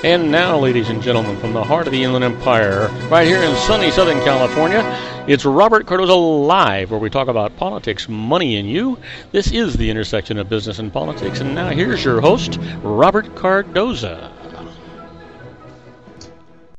And now, ladies and gentlemen, from the heart of the Inland Empire, right here in sunny Southern California, it's Robert Cardoza Live, where we talk about politics, money, and you. This is the intersection of business and politics. And now here's your host, Robert Cardoza.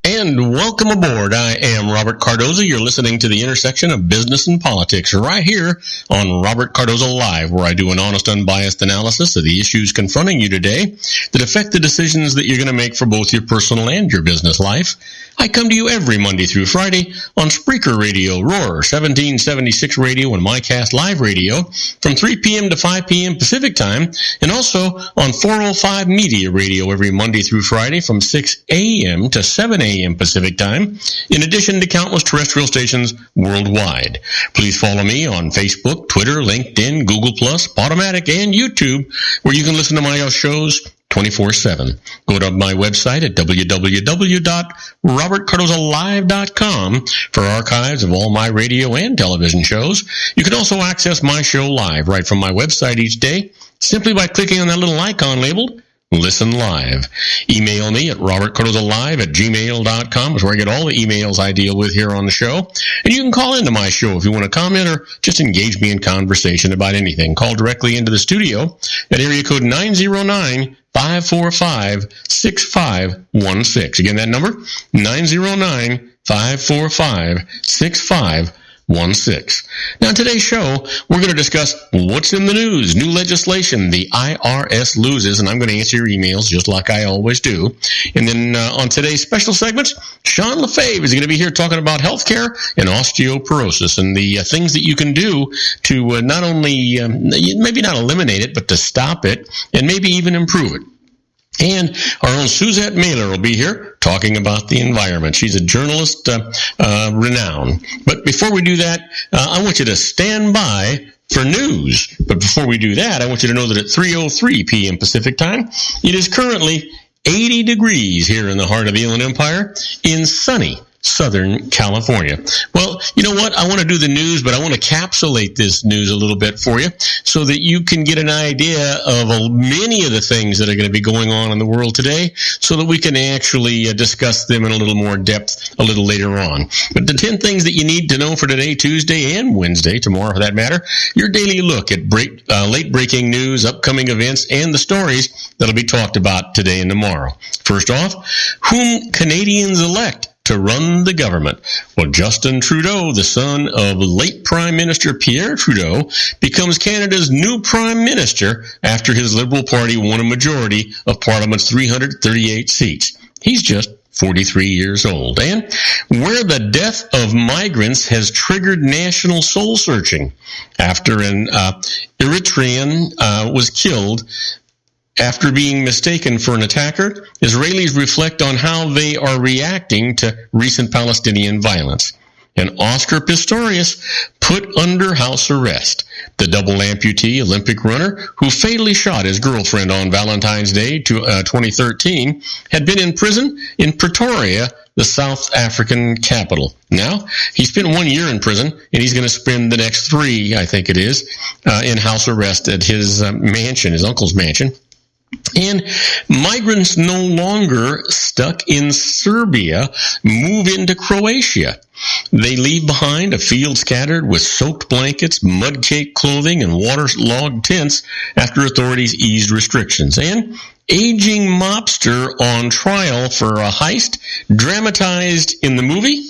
And welcome aboard. I am Robert Cardoza. You're listening to the intersection of business and politics right here on Robert Cardoza Live, where I do an honest, unbiased analysis of the issues confronting you today that affect the decisions that you're going to make for both your personal and your business life. I come to you every Monday through Friday on Spreaker Radio, Roar, 1776 Radio, and MyCast Live Radio from 3 p.m. to 5 p.m. Pacific Time, and also on 405 Media Radio every Monday through Friday from 6 a.m. to 7 a.m. Pacific Time, in addition to countless terrestrial stations worldwide. Please follow me on Facebook, Twitter, LinkedIn, Google+, Podomatic, and YouTube, where you can listen to my shows 24/7. Go to my website at www.robertcardozalive.com for archives of all my radio and television shows. You can also access my show live right from my website each day, simply by clicking on that little icon labeled Listen Live. Email me at robertcardozalive@gmail.com. Is where I get all the emails I deal with here on the show. And you can call into my show if you want to comment or just engage me in conversation about anything. Call directly into the studio at area code 909-545-6516. Again, that number, 909-545-6516. Now, in today's show, we're going to discuss what's in the news, new legislation, the IRS loses, and I'm going to answer your emails just like I always do. And then on today's special segments, Sean Lefebvre is going to be here talking about healthcare and osteoporosis and the things that you can do to not only, maybe not eliminate it, but to stop it and maybe even improve it. And our own Suzette Mailer will be here talking about the environment. She's a journalist renowned. But before we do that, I want you to stand by for news. But before we do that, I want you to know that at 3:03 p.m. Pacific Time, it is currently 80 degrees here in the heart of the Inland Empire in sunny Southern California. Well, you know what? I want to do the news, but I want to capsulate this news a little bit for you so that you can get an idea of many of the things that are going to be going on in the world today so that we can actually discuss them in a little more depth a little later on. But the 10 things that you need to know for today, Tuesday and Wednesday, tomorrow for that matter, your daily look at late-breaking news, upcoming events, and the stories that'll be talked about today and tomorrow. First off, whom Canadians elect to run the government? Well, Justin Trudeau, the son of late Prime Minister Pierre Trudeau, becomes Canada's new Prime Minister after his Liberal Party won a majority of Parliament's 338 seats. He's just 43 years old. And where the death of migrants has triggered national soul-searching after an Eritrean was killed after being mistaken for an attacker, Israelis reflect on how they are reacting to recent Palestinian violence. And Oscar Pistorius put under house arrest. The double amputee Olympic runner who fatally shot his girlfriend on Valentine's Day 2013 had been in prison in Pretoria, the South African capital. Now, he spent 1 year in prison, and he's going to spend the next 3, I think it is, in house arrest at his mansion, his uncle's mansion. And migrants no longer stuck in Serbia move into Croatia. They leave behind a field scattered with soaked blankets, mud-caked clothing, and waterlogged tents after authorities eased restrictions. And aging mobster on trial for a heist dramatized in the movie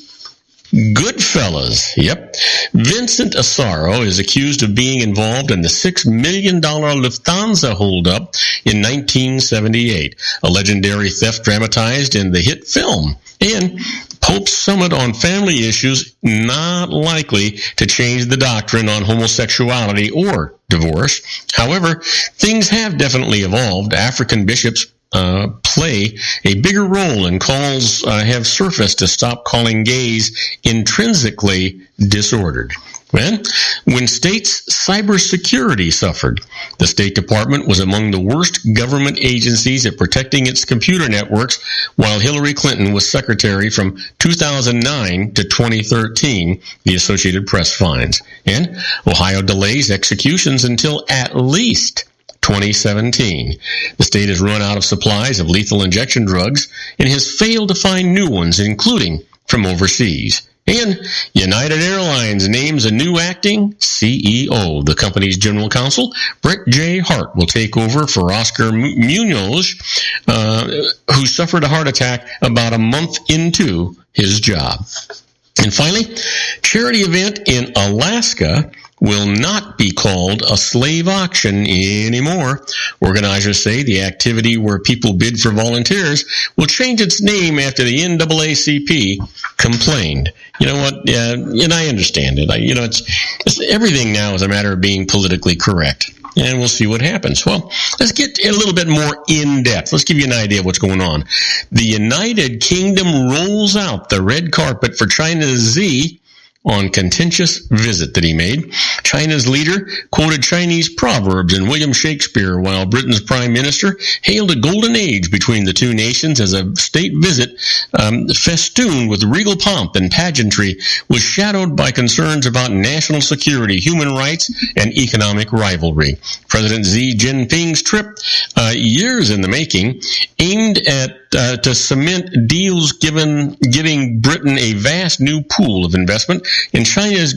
Goodfellas. Yep. Vincent Asaro is accused of being involved in the $6 million Lufthansa holdup in 1978, a legendary theft dramatized in the hit film. And Pope's summit on family issues not likely to change the doctrine on homosexuality or divorce. However, things have definitely evolved. African bishops play a bigger role, and calls have surfaced to stop calling gays intrinsically disordered. When states' cybersecurity suffered, the State Department was among the worst government agencies at protecting its computer networks, while Hillary Clinton was secretary from 2009 to 2013, the Associated Press finds. And Ohio delays executions until at least 2017. The state has run out of supplies of lethal injection drugs and has failed to find new ones, including from overseas. And United Airlines names a new acting CEO. The company's general counsel, Brett J. Hart, will take over for Oscar Munoz, who suffered a heart attack about a month into his job. And finally, charity event in Alaska will not be called a slave auction anymore. Organizers say the activity where people bid for volunteers will change its name after the NAACP complained. You know what? And I understand it. It's everything now is a matter of being politically correct. And we'll see what happens. Well, let's get a little bit more in-depth. Let's give you an idea of what's going on. The United Kingdom rolls out the red carpet for China's Xi on contentious visit that he made. China's leader quoted Chinese proverbs and William Shakespeare, while Britain's prime minister hailed a golden age between the two nations as a state visit festooned with regal pomp and pageantry was shadowed by concerns about national security, human rights, and economic rivalry. President Xi Jinping's trip, years in the making, aimed at to cement deals giving Britain a vast new pool of investment in China's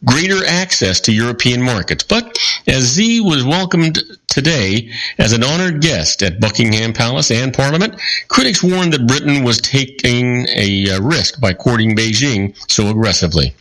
greater access to European markets. But as Xi was welcomed today as an honored guest at Buckingham Palace and Parliament, critics warned that Britain was taking a risk by courting Beijing so aggressively.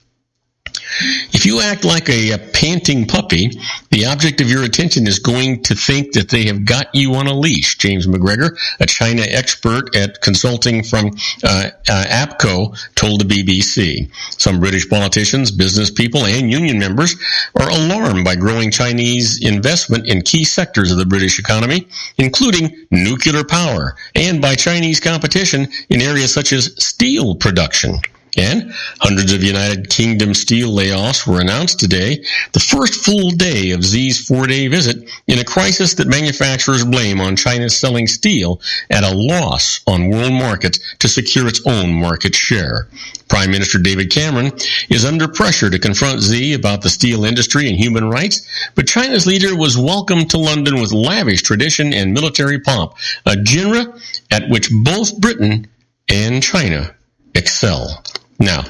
If you act like a panting puppy, the object of your attention is going to think that they have got you on a leash. James McGregor, a China expert at consulting from APCO, told the BBC. Some British politicians, business people, and union members are alarmed by growing Chinese investment in key sectors of the British economy, including nuclear power, and by Chinese competition in areas such as steel production. And hundreds of United Kingdom steel layoffs were announced today, the first full day of Xi's 4-day visit in a crisis that manufacturers blame on China selling steel at a loss on world markets to secure its own market share. Prime Minister David Cameron is under pressure to confront Xi about the steel industry and human rights, but China's leader was welcomed to London with lavish tradition and military pomp, a genre at which both Britain and China excel. Now,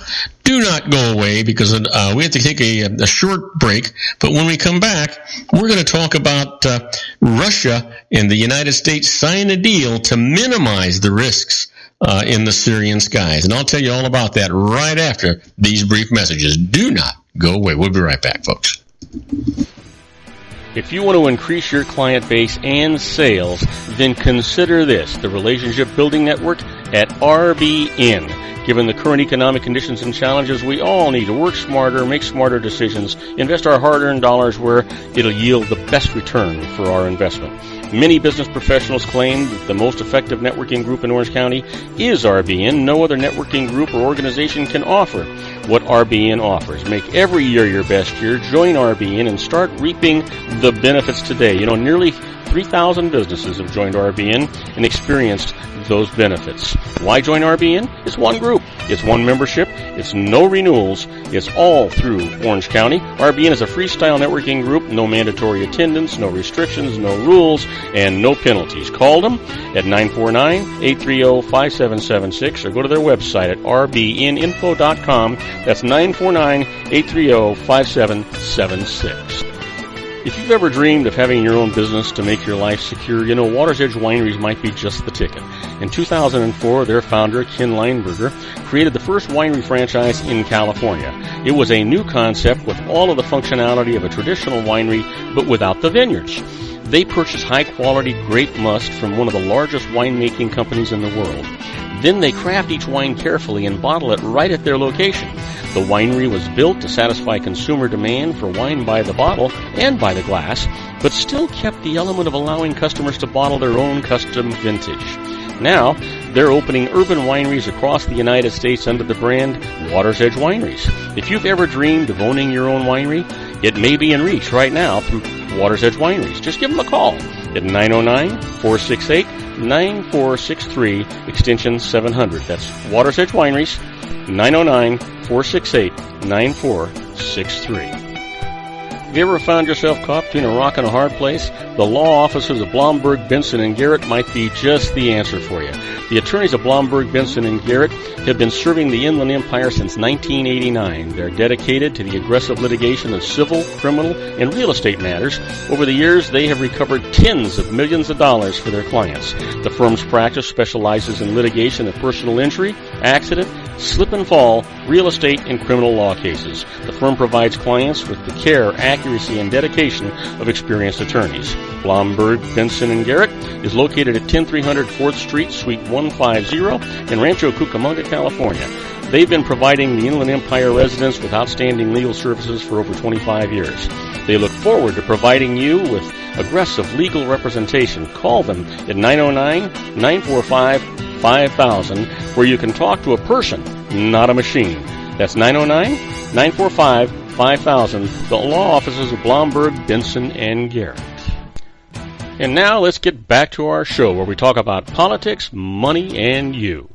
do not go away because we have to take a short break. But when we come back, we're going to talk about Russia and the United States sign a deal to minimize the risks in the Syrian skies. And I'll tell you all about that right after these brief messages. Do not go away. We'll be right back, folks. If you want to increase your client base and sales, then consider this, the Relationship Building Network at RBN. Given the current economic conditions and challenges, we all need to work smarter, make smarter decisions, invest our hard-earned dollars where it'll yield the best return for our investment. Many business professionals claim that the most effective networking group in Orange County is RBN. No other networking group or organization can offer what RBN offers. Make every year your best year. Join RBN and start reaping the benefits today. You know, nearly 3,000 businesses have joined RBN and experienced those benefits. Why join RBN? It's one group. It's one membership. It's no renewals. It's all through Orange County. RBN is a freestyle networking group. No mandatory attendance, no restrictions, no rules, and no penalties. Call them at 949-830-5776 or go to their website at rbninfo.com. That's 949-830-5776. If you've ever dreamed of having your own business to make your life secure, you know Water's Edge Wineries might be just the ticket. In 2004, their founder, Ken Lineberger, created the first winery franchise in California. It was a new concept with all of the functionality of a traditional winery, but without the vineyards. They purchased high-quality grape must from one of the largest winemaking companies in the world. Then they craft each wine carefully and bottle it right at their location. The winery was built to satisfy consumer demand for wine by the bottle and by the glass, but still kept the element of allowing customers to bottle their own custom vintage. Now, they're opening urban wineries across the United States under the brand Water's Edge Wineries. If you've ever dreamed of owning your own winery, it may be in reach right now through Water's Edge Wineries. Just give them a call at 909-468-9463, extension 700. That's Water's Edge Wineries, 909-468-9463. Have you ever found yourself caught between a rock and a hard place? The law offices of Blomberg, Benson, and Garrett might be just the answer for you. The attorneys of Blomberg, Benson, and Garrett have been serving the Inland Empire since 1989. They're dedicated to the aggressive litigation of civil, criminal, and real estate matters. Over the years, they have recovered tens of millions of dollars for their clients. The firm's practice specializes in litigation of personal injury, accident, slip and fall, real estate, and criminal law cases. The firm provides clients with the care, accuracy, and dedication of experienced attorneys. Blomberg, Benson, and Garrett is located at 10300 4th Street, Suite 150 in Rancho Cucamonga, California. They've been providing the Inland Empire residents with outstanding legal services for over 25 years. They look forward to providing you with aggressive legal representation. Call them at 909-945-5000, where you can talk to a person, not a machine. That's 909-945-5000, the law offices of Blomberg, Benson, and Garrett. And now let's get back to our show where we talk about politics, money, and you.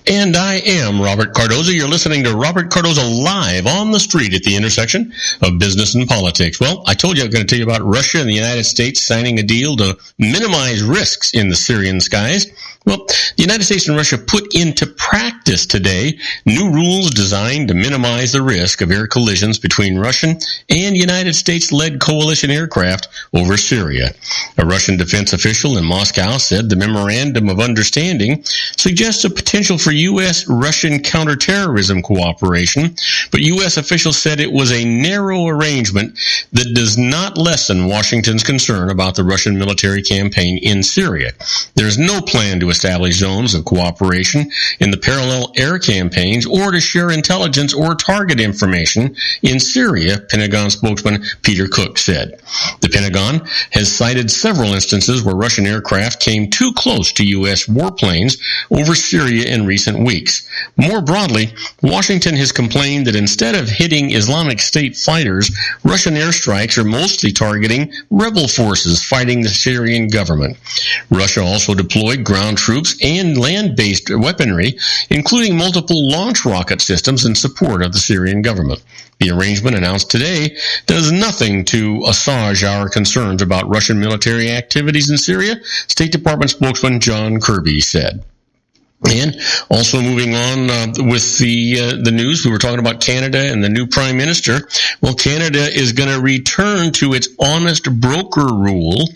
And I am Robert Cardoza. You're listening to Robert Cardoza live on the street at the intersection of business and politics. Well, I told you I was going to tell you about Russia and the United States signing a deal to minimize risks in the Syrian skies. Well, the United States and Russia put into practice today new rules designed to minimize the risk of air collisions between Russian and United States-led coalition aircraft over Syria. A Russian defense official in Moscow said the memorandum of understanding suggests a potential for U.S.-Russian counterterrorism cooperation, but U.S. officials said it was a narrow arrangement that does not lessen Washington's concern about the Russian military campaign in Syria. There's no plan to establish zones of cooperation in the parallel air campaigns or to share intelligence or target information in Syria, Pentagon spokesman Peter Cook said. The Pentagon has cited several instances where Russian aircraft came too close to U.S. warplanes over Syria in recent weeks. More broadly, Washington has complained that instead of hitting Islamic State fighters, Russian airstrikes are mostly targeting rebel forces fighting the Syrian government. Russia also deployed ground troops and land-based weaponry, including multiple launch rocket systems in support of the Syrian government. The arrangement announced today does nothing to assuage our concerns about Russian military activities in Syria, State Department spokesman John Kirby said. And also moving on with the news, we were talking about Canada and the new Prime Minister. Well, Canada is going to return to its honest broker rule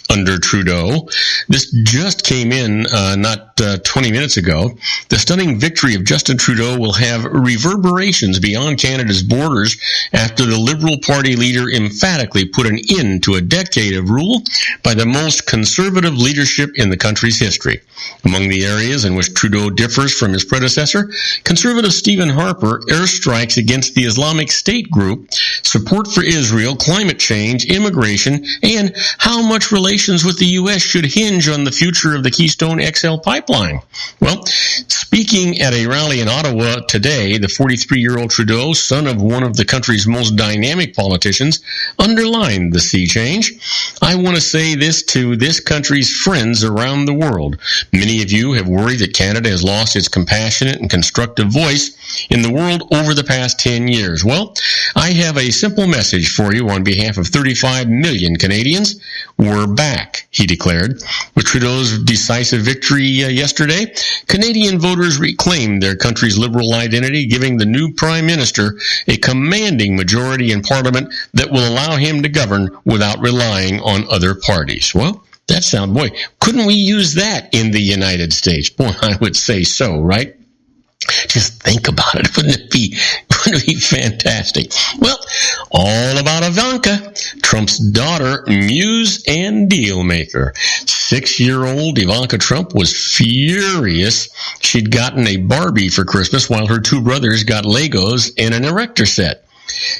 under Trudeau. This just came in not 20 minutes ago. The stunning victory of Justin Trudeau will have reverberations beyond Canada's borders after the Liberal Party leader emphatically put an end to a decade of rule by the most conservative leadership in the country's history. Among the areas in which Trudeau differs from his predecessor, conservative Stephen Harper airstrikes against the Islamic State group, support for Israel, climate change, immigration, and how much relations with the U.S. should hinge on the future of the Keystone XL pipeline. Well, speaking at a rally in Ottawa today, the 43-year-old Trudeau, son of one of the country's most dynamic politicians, underlined the sea change. I want to say this to this country's friends around the world. Many of you have worried that Canada has lost its compassionate and constructive voice in the world over the past 10 years. Well, I have a simple message for you on behalf of 35 million Canadians. We're back, he declared. With Trudeau's decisive victory yesterday, Canadian voters reclaimed their country's liberal identity, giving the new Prime Minister a commanding majority in Parliament that will allow him to govern without relying on other parties. Well, that sound, boy, couldn't we use that in the United States? Boy, I would say so, right? Just think about it. Wouldn't it be fantastic? Well, all about Ivanka, Trump's daughter, muse and deal maker. 6-year-old Ivanka Trump was furious she'd gotten a Barbie for Christmas while her two brothers got Legos and an erector set.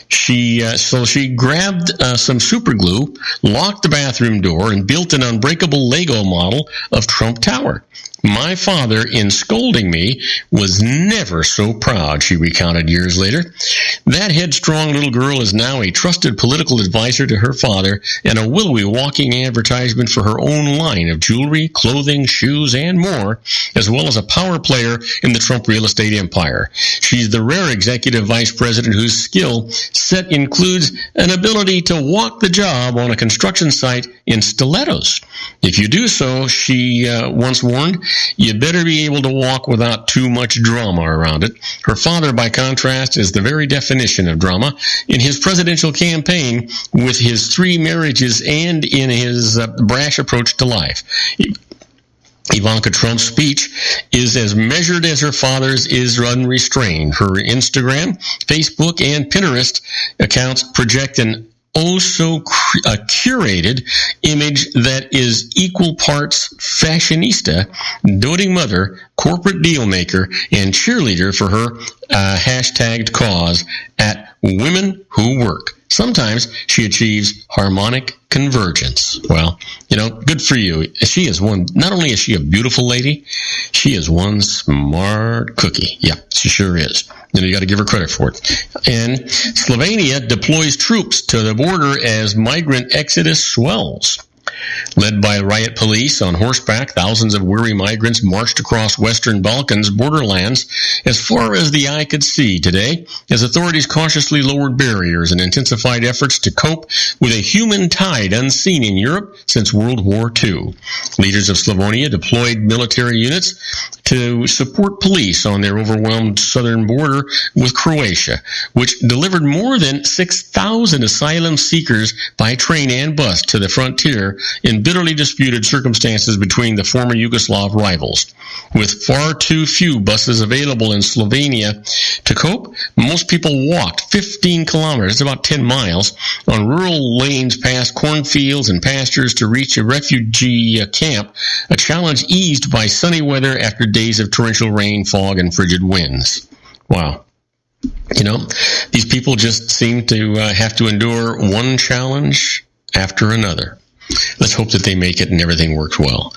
She grabbed some super glue, locked the bathroom door, and built an unbreakable Lego model of Trump Tower. My father, in scolding me, was never so proud, she recounted years later. That headstrong little girl is now a trusted political advisor to her father and a willowy walking advertisement for her own line of jewelry, clothing, shoes, and more, as well as a power player in the Trump real estate empire. She's the rare executive vice president whose skills skill set includes an ability to walk the job on a construction site in stilettos. If you do so, she once warned, you better be able to walk without too much drama around it. Her father, by contrast, is the very definition of drama. In his presidential campaign, with his 3 marriages and in his brash approach to life, Ivanka Trump's speech is as measured as her father's is unrestrained. Her Instagram, Facebook, and Pinterest accounts project an curated image that is equal parts fashionista, doting mother, corporate deal maker, and cheerleader for her hashtagged cause at Women Who Work. Sometimes she achieves harmonic convergence. Well, good for you. She is one, not only is she a beautiful lady, she is one smart cookie. Yeah, she sure is. You got to give her credit for it. And Slovenia deploys troops to the border as migrant exodus swells. Led by riot police on horseback, thousands of weary migrants marched across Western Balkans borderlands as far as the eye could see today, as authorities cautiously lowered barriers and intensified efforts to cope with a human tide unseen in Europe since World War II. Leaders of Slovenia deployed military units to support police on their overwhelmed southern border with Croatia, which delivered more than 6,000 asylum seekers by train and bus to the frontier in bitterly disputed circumstances between the former Yugoslav rivals. With far too few buses available in Slovenia to cope, most people walked 15 kilometers, about 10 miles, on rural lanes past cornfields and pastures to reach a refugee camp, a challenge eased by sunny weather after days of torrential rain, fog, and frigid winds. Wow. These people just seem to have to endure one challenge after another. Let's hope that they make it and everything works well.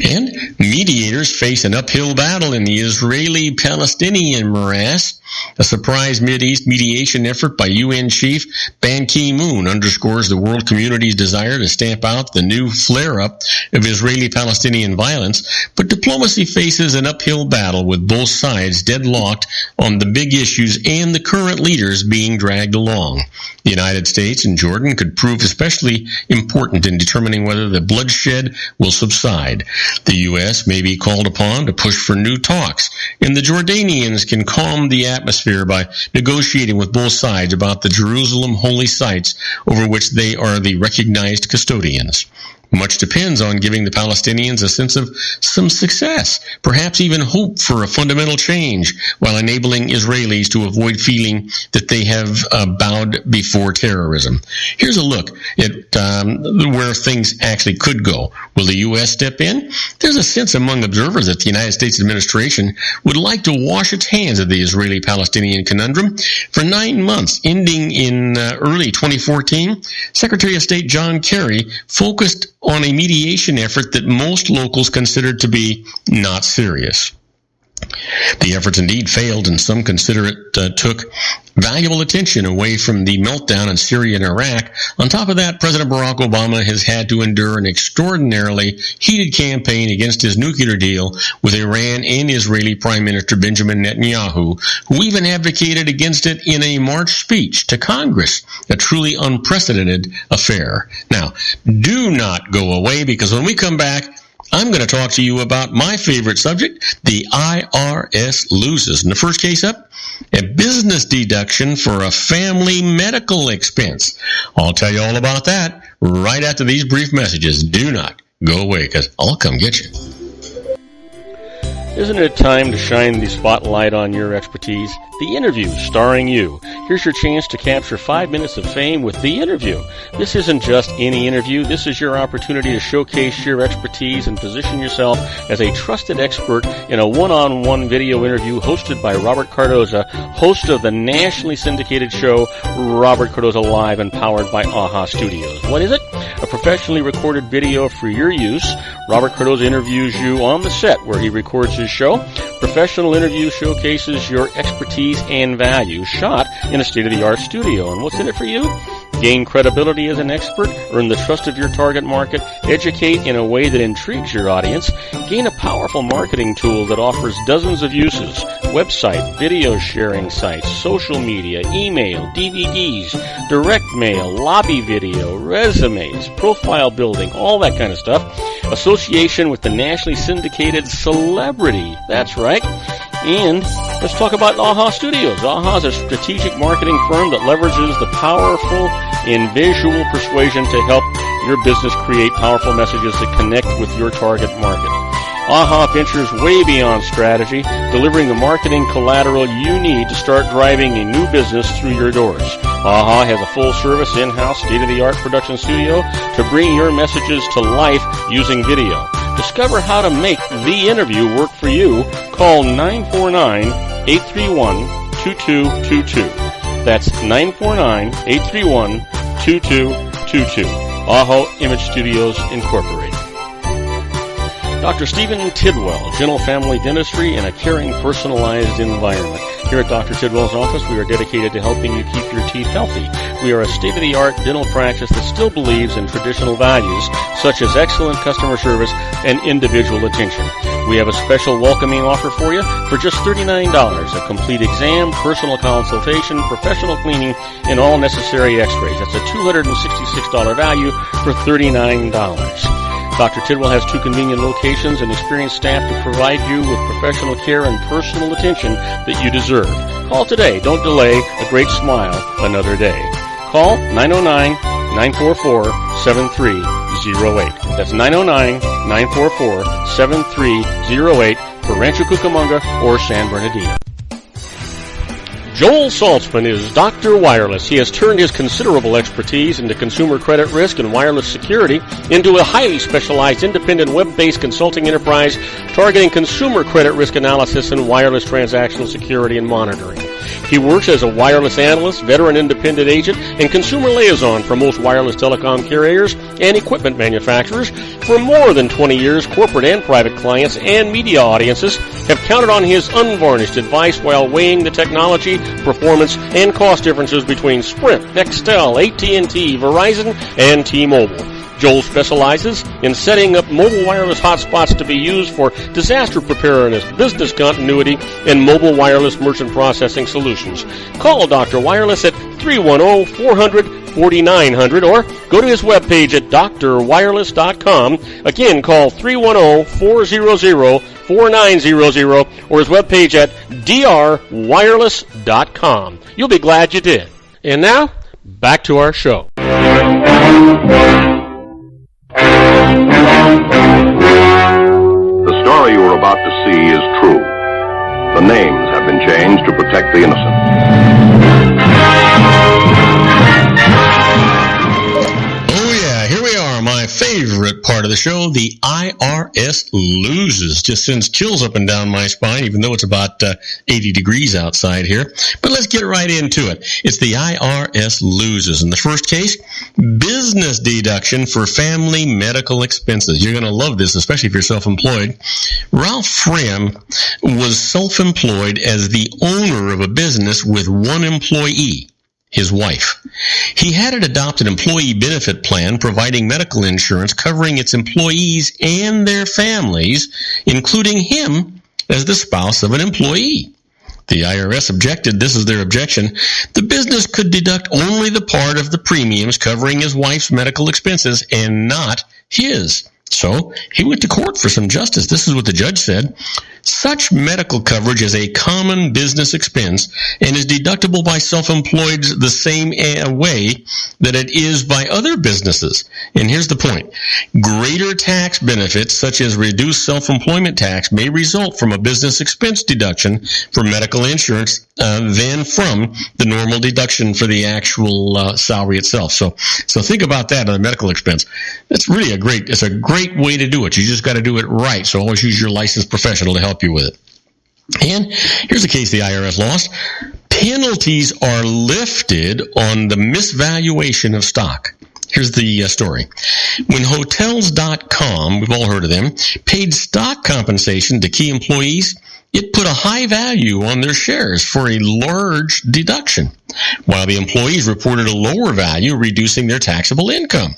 And mediators face an uphill battle in the Israeli-Palestinian morass. A surprise Mideast mediation effort by UN Chief Ban Ki-moon underscores the world community's desire to stamp out the new flare-up of Israeli-Palestinian violence, but diplomacy faces an uphill battle with both sides deadlocked on the big issues and the current leaders being dragged along. The United States and Jordan could prove especially important in determining whether the bloodshed will subside. The U.S. may be called upon to push for new talks, and the Jordanians can calm the atmosphere by negotiating with both sides about the Jerusalem holy sites over which they are the recognized custodians. Much depends on giving the Palestinians a sense of some success, perhaps even hope for a fundamental change, while enabling Israelis to avoid feeling that they have bowed before terrorism. Here's a look at where things actually could go. Will the U.S. step in? There's a sense among observers that the United States administration would like to wash its hands of the Israeli-Palestinian conundrum. For 9 months, ending in early 2014, Secretary of State John Kerry focused on a mediation effort that most locals considered to be not serious. The efforts indeed failed, and some consider it took valuable attention away from the meltdown in Syria and Iraq. On top of that, President Barack Obama has had to endure an extraordinarily heated campaign against his nuclear deal with Iran and Israeli Prime Minister Benjamin Netanyahu, who even advocated against it in a March speech to Congress, a truly unprecedented affair. Now, do not go away, because when we come back, I'm going to talk to you about my favorite subject, the IRS loses. In the first case up, a business deduction for a family medical expense. I'll tell you all about that right after these brief messages. Do not go away, because I'll come get you. Isn't it time to shine the spotlight on your expertise? The Interview, starring you. Here's your chance to capture 5 minutes of fame with The Interview. This isn't just any interview. This is your opportunity to showcase your expertise and position yourself as a trusted expert in a one-on-one video interview hosted by Robert Cardoza, host of the nationally syndicated show Robert Cardoza Live, and powered by AHA Studios. What is it? A professionally recorded video for your use. Robert Cardoza interviews you on the set where he records his show. Professional interview showcases your expertise and value, shot in a state-of-the-art studio. And what's in it for you? Gain credibility as an expert, earn the trust of your target market, educate in a way that intrigues your audience, gain a powerful marketing tool that offers dozens of uses, website, video sharing sites, social media, email, DVDs, direct mail, lobby video, resumes, profile building, all that kind of stuff. Association with the nationally syndicated celebrity. That's right. And let's talk about AHA Studios. AHA is a strategic marketing firm that leverages the powerful and visual persuasion to help your business create powerful messages that connect with your target market. AHA ventures way beyond strategy, delivering the marketing collateral you need to start driving a new business through your doors. AHA has a full-service, in-house, state-of-the-art production studio to bring your messages to life using video. Discover how to make the interview work for you. Call 949-831-2222. That's 949-831-2222. AHA Image Studios Incorporated. Dr. Stephen Tidwell, General Family Dentistry in a caring, personalized environment. Here at Dr. Tidwell's office, we are dedicated to helping you keep your teeth healthy. We are a state-of-the-art dental practice that still believes in traditional values, such as excellent customer service and individual attention. We have a special welcoming offer for you for just $39, a complete exam, personal consultation, professional cleaning, and all necessary x-rays. That's a $266 value for $39. Dr. Tidwell has 2 convenient locations and experienced staff to provide you with professional care and personal attention that you deserve. Call today. Don't delay a great smile another day. Call 909-944-7308. That's 909-944-7308 for Rancho Cucamonga or San Bernardino. Joel Saltzman is Dr. Wireless. He has turned his considerable expertise into consumer credit risk and wireless security into a highly specialized independent web-based consulting enterprise targeting consumer credit risk analysis and wireless transactional security and monitoring. He works as a wireless analyst, veteran independent agent, and consumer liaison for most wireless telecom carriers and equipment manufacturers. For more than 20 years, corporate and private clients and media audiences have counted on his unvarnished advice while weighing the technology, performance, and cost differences between Sprint, Nextel, AT&T, Verizon, and T-Mobile. Joel specializes in setting up mobile wireless hotspots to be used for disaster preparedness, business continuity, and mobile wireless merchant processing solutions. Call Dr. Wireless at 310-400-4900 or go to his webpage at drwireless.com. Again, call 310-400-4900 or his webpage at drwireless.com. You'll be glad you did. And now, back to our show. The story you are about to see is true. The names have been changed to protect the innocent. Oh yeah, here we are, my favorite part of the show, the IRS loses. Just sends chills up and down my spine, even though it's about 80 degrees outside here. But let's get right into it. It's the IRS loses. In the first case, business deduction for family medical expenses. You're going to love this, especially if you're self-employed. Ralph Fram was self-employed as the owner of a business with one employee, his wife. He had an adopted employee benefit plan providing medical insurance covering its employees and their families, including him as the spouse of an employee. The IRS objected. This is their objection. The business could deduct only the part of the premiums covering his wife's medical expenses and not his. So he went to court for some justice. This is what the judge said. Such medical coverage is a common business expense and is deductible by self-employeds the same way that it is by other businesses. And here's the point. Greater tax benefits, such as reduced self-employment tax, may result from a business expense deduction for medical insurance than from the normal deduction for the actual salary itself. So think about that on the medical expense. That's really it's a great way to do it. You just got to do it right. So always use your licensed professional to help you with it. And here's a case the IRS lost. Penalties are lifted on the misvaluation of stock. Here's the story. When Hotels.com, we've all heard of them, paid stock compensation to key employees, it put a high value on their shares for a large deduction, while the employees reported a lower value, reducing their taxable income.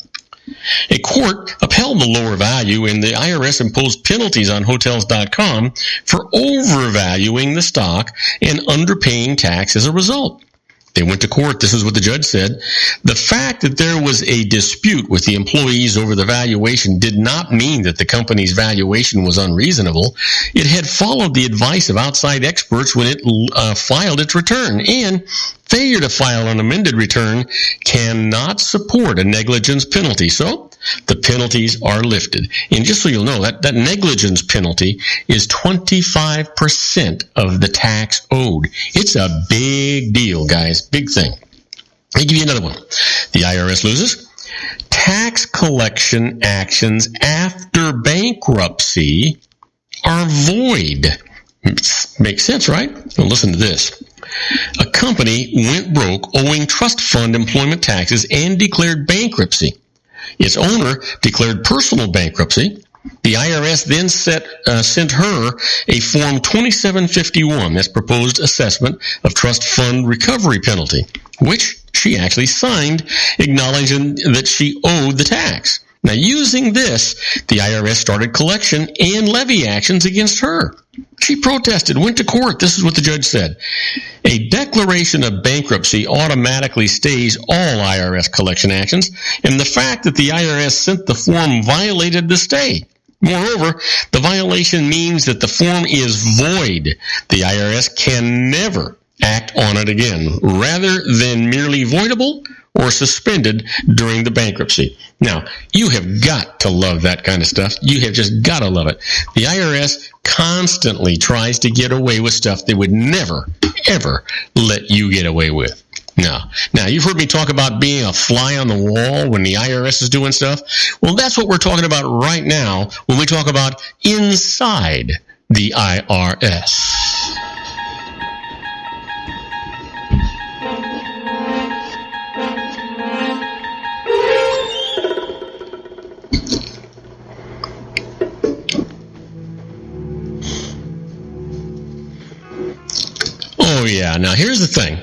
A court upheld the lower value, and the IRS imposed penalties on Hotels.com for overvaluing the stock and underpaying tax as a result. They went to court. This is what the judge said. The fact that there was a dispute with the employees over the valuation did not mean that the company's valuation was unreasonable. It had followed the advice of outside experts when it filed its return, and failure to file an amended return cannot support a negligence penalty. So the penalties are lifted. And just so you'll know, that negligence penalty is 25% of the tax owed. It's a big deal, guys. Big thing. Let me give you another one. The IRS loses. Tax collection actions after bankruptcy are void. Makes sense, right? Well, listen to this. A company went broke owing trust fund employment taxes and declared bankruptcy. Its owner declared personal bankruptcy. The IRS then sent her a Form 2751, that's proposed assessment of trust fund recovery penalty, which she actually signed, acknowledging that she owed the tax. Now, using this, the IRS started collection and levy actions against her. She protested, went to court. This is what the judge said. A declaration of bankruptcy automatically stays all IRS collection actions, and the fact that the IRS sent the form violated the stay. Moreover, the violation means that the form is void. The IRS can never act on it again, rather than merely voidable or suspended during the bankruptcy. Now, you have got to love that kind of stuff. You have just got to love it. The IRS constantly tries to get away with stuff they would never, ever let you get away with. Now, you've heard me talk about being a fly on the wall when the IRS is doing stuff. Well, that's what we're talking about right now when we talk about inside the IRS. Oh, yeah. Now, here's the thing.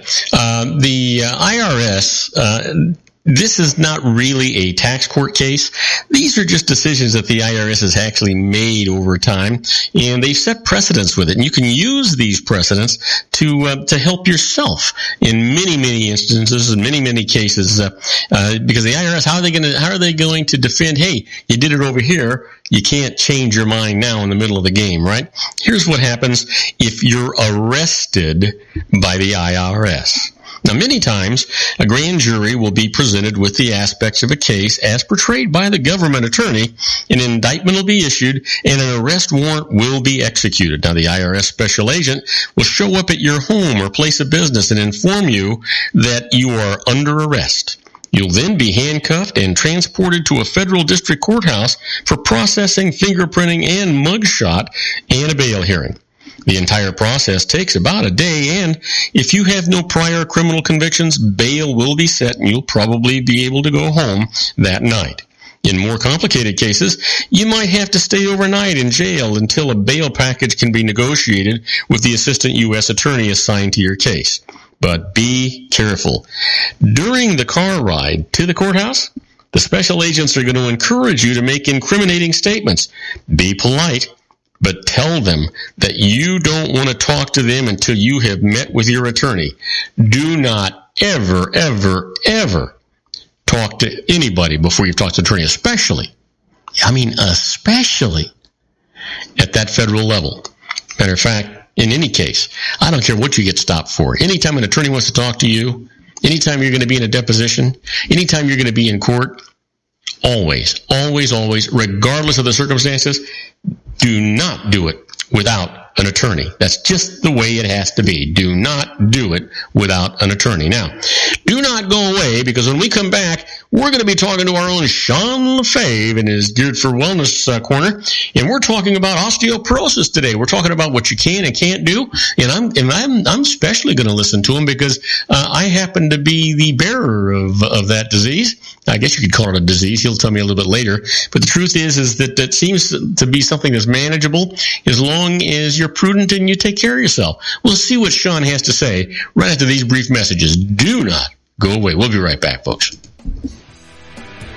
The IRS, this is not really a tax court case. These are just decisions that the IRS has actually made over time, and they've set precedents with it. And you can use these precedents to help yourself in many, many instances, in many, many cases. Because the IRS, how are they going to defend? Hey, you did it over here. You can't change your mind now in the middle of the game, right? Here's what happens if you're arrested by the IRS. Now, many times, a grand jury will be presented with the aspects of a case as portrayed by the government attorney. An indictment will be issued, and an arrest warrant will be executed. Now, the IRS special agent will show up at your home or place of business and inform you that you are under arrest. You'll then be handcuffed and transported to a federal district courthouse for processing, fingerprinting, and mugshot, and a bail hearing. The entire process takes about a day, and if you have no prior criminal convictions, bail will be set, and you'll probably be able to go home that night. In more complicated cases, you might have to stay overnight in jail until a bail package can be negotiated with the assistant U.S. attorney assigned to your case. But be careful. During the car ride to the courthouse, the special agents are going to encourage you to make incriminating statements. Be polite, but tell them that you don't want to talk to them until you have met with your attorney. Do not ever, ever, ever talk to anybody before you've talked to an attorney, especially at that federal level. Matter of fact, in any case, I don't care what you get stopped for. Anytime an attorney wants to talk to you, anytime you're going to be in a deposition, anytime you're going to be in court, always, regardless of the circumstances, do not do it without an attorney. That's just the way it has to be. Do not do it without an attorney. Now, do not go away, because when we come back, we're going to be talking to our own Sean LaFave in his Geared for Wellness corner, and we're talking about osteoporosis today. We're talking about what you can and can't do, and I'm especially going to listen to him because I happen to be the bearer of that disease. I guess you could call it a disease. He'll tell me a little bit later. But the truth is that it seems to be something that's manageable as long as you're you're prudent and you take care of yourself. We'll see what Sean has to say right after these brief messages. Do not go away. We'll be right back, folks.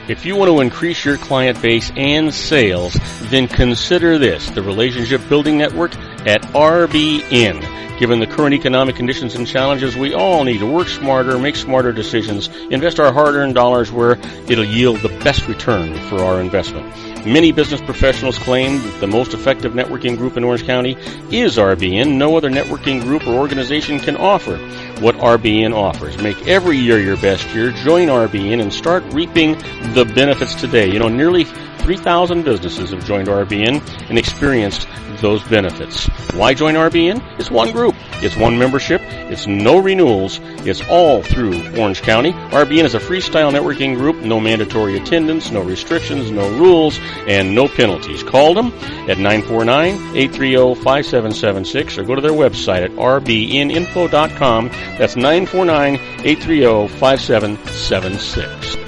If you want to increase your client base and sales, then consider this, the Relationship Building Network at RBN. Given the current economic conditions and challenges, we all need to work smarter, make smarter decisions, invest our hard-earned dollars where it'll yield the best return for our investment. Many business professionals claim that the most effective networking group in Orange County is RBN. No other networking group or organization can offer what RBN offers. Make every year your best year. Join RBN and start reaping the benefits today. You know, nearly 3,000 businesses have joined RBN and experienced those benefits. Why join RBN? It's one group. It's one membership. It's no renewals. It's all through Orange County. RBN is a freestyle networking group. No mandatory attendance, no restrictions, no rules, and no penalties. Call them at 949-830-5776 or go to their website at rbninfo.com. That's 949-830-5776.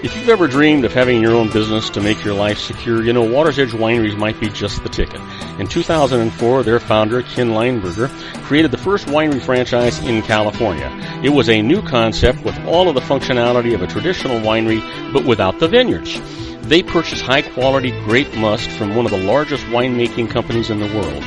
If you've ever dreamed of having your own business to make your life secure, you know Water's Edge Wineries might be just the ticket. In 2004, their founder, Ken Lineberger, created the first winery franchise in California. It was a new concept with all of the functionality of a traditional winery, but without the vineyards. They purchased high-quality grape must from one of the largest winemaking companies in the world.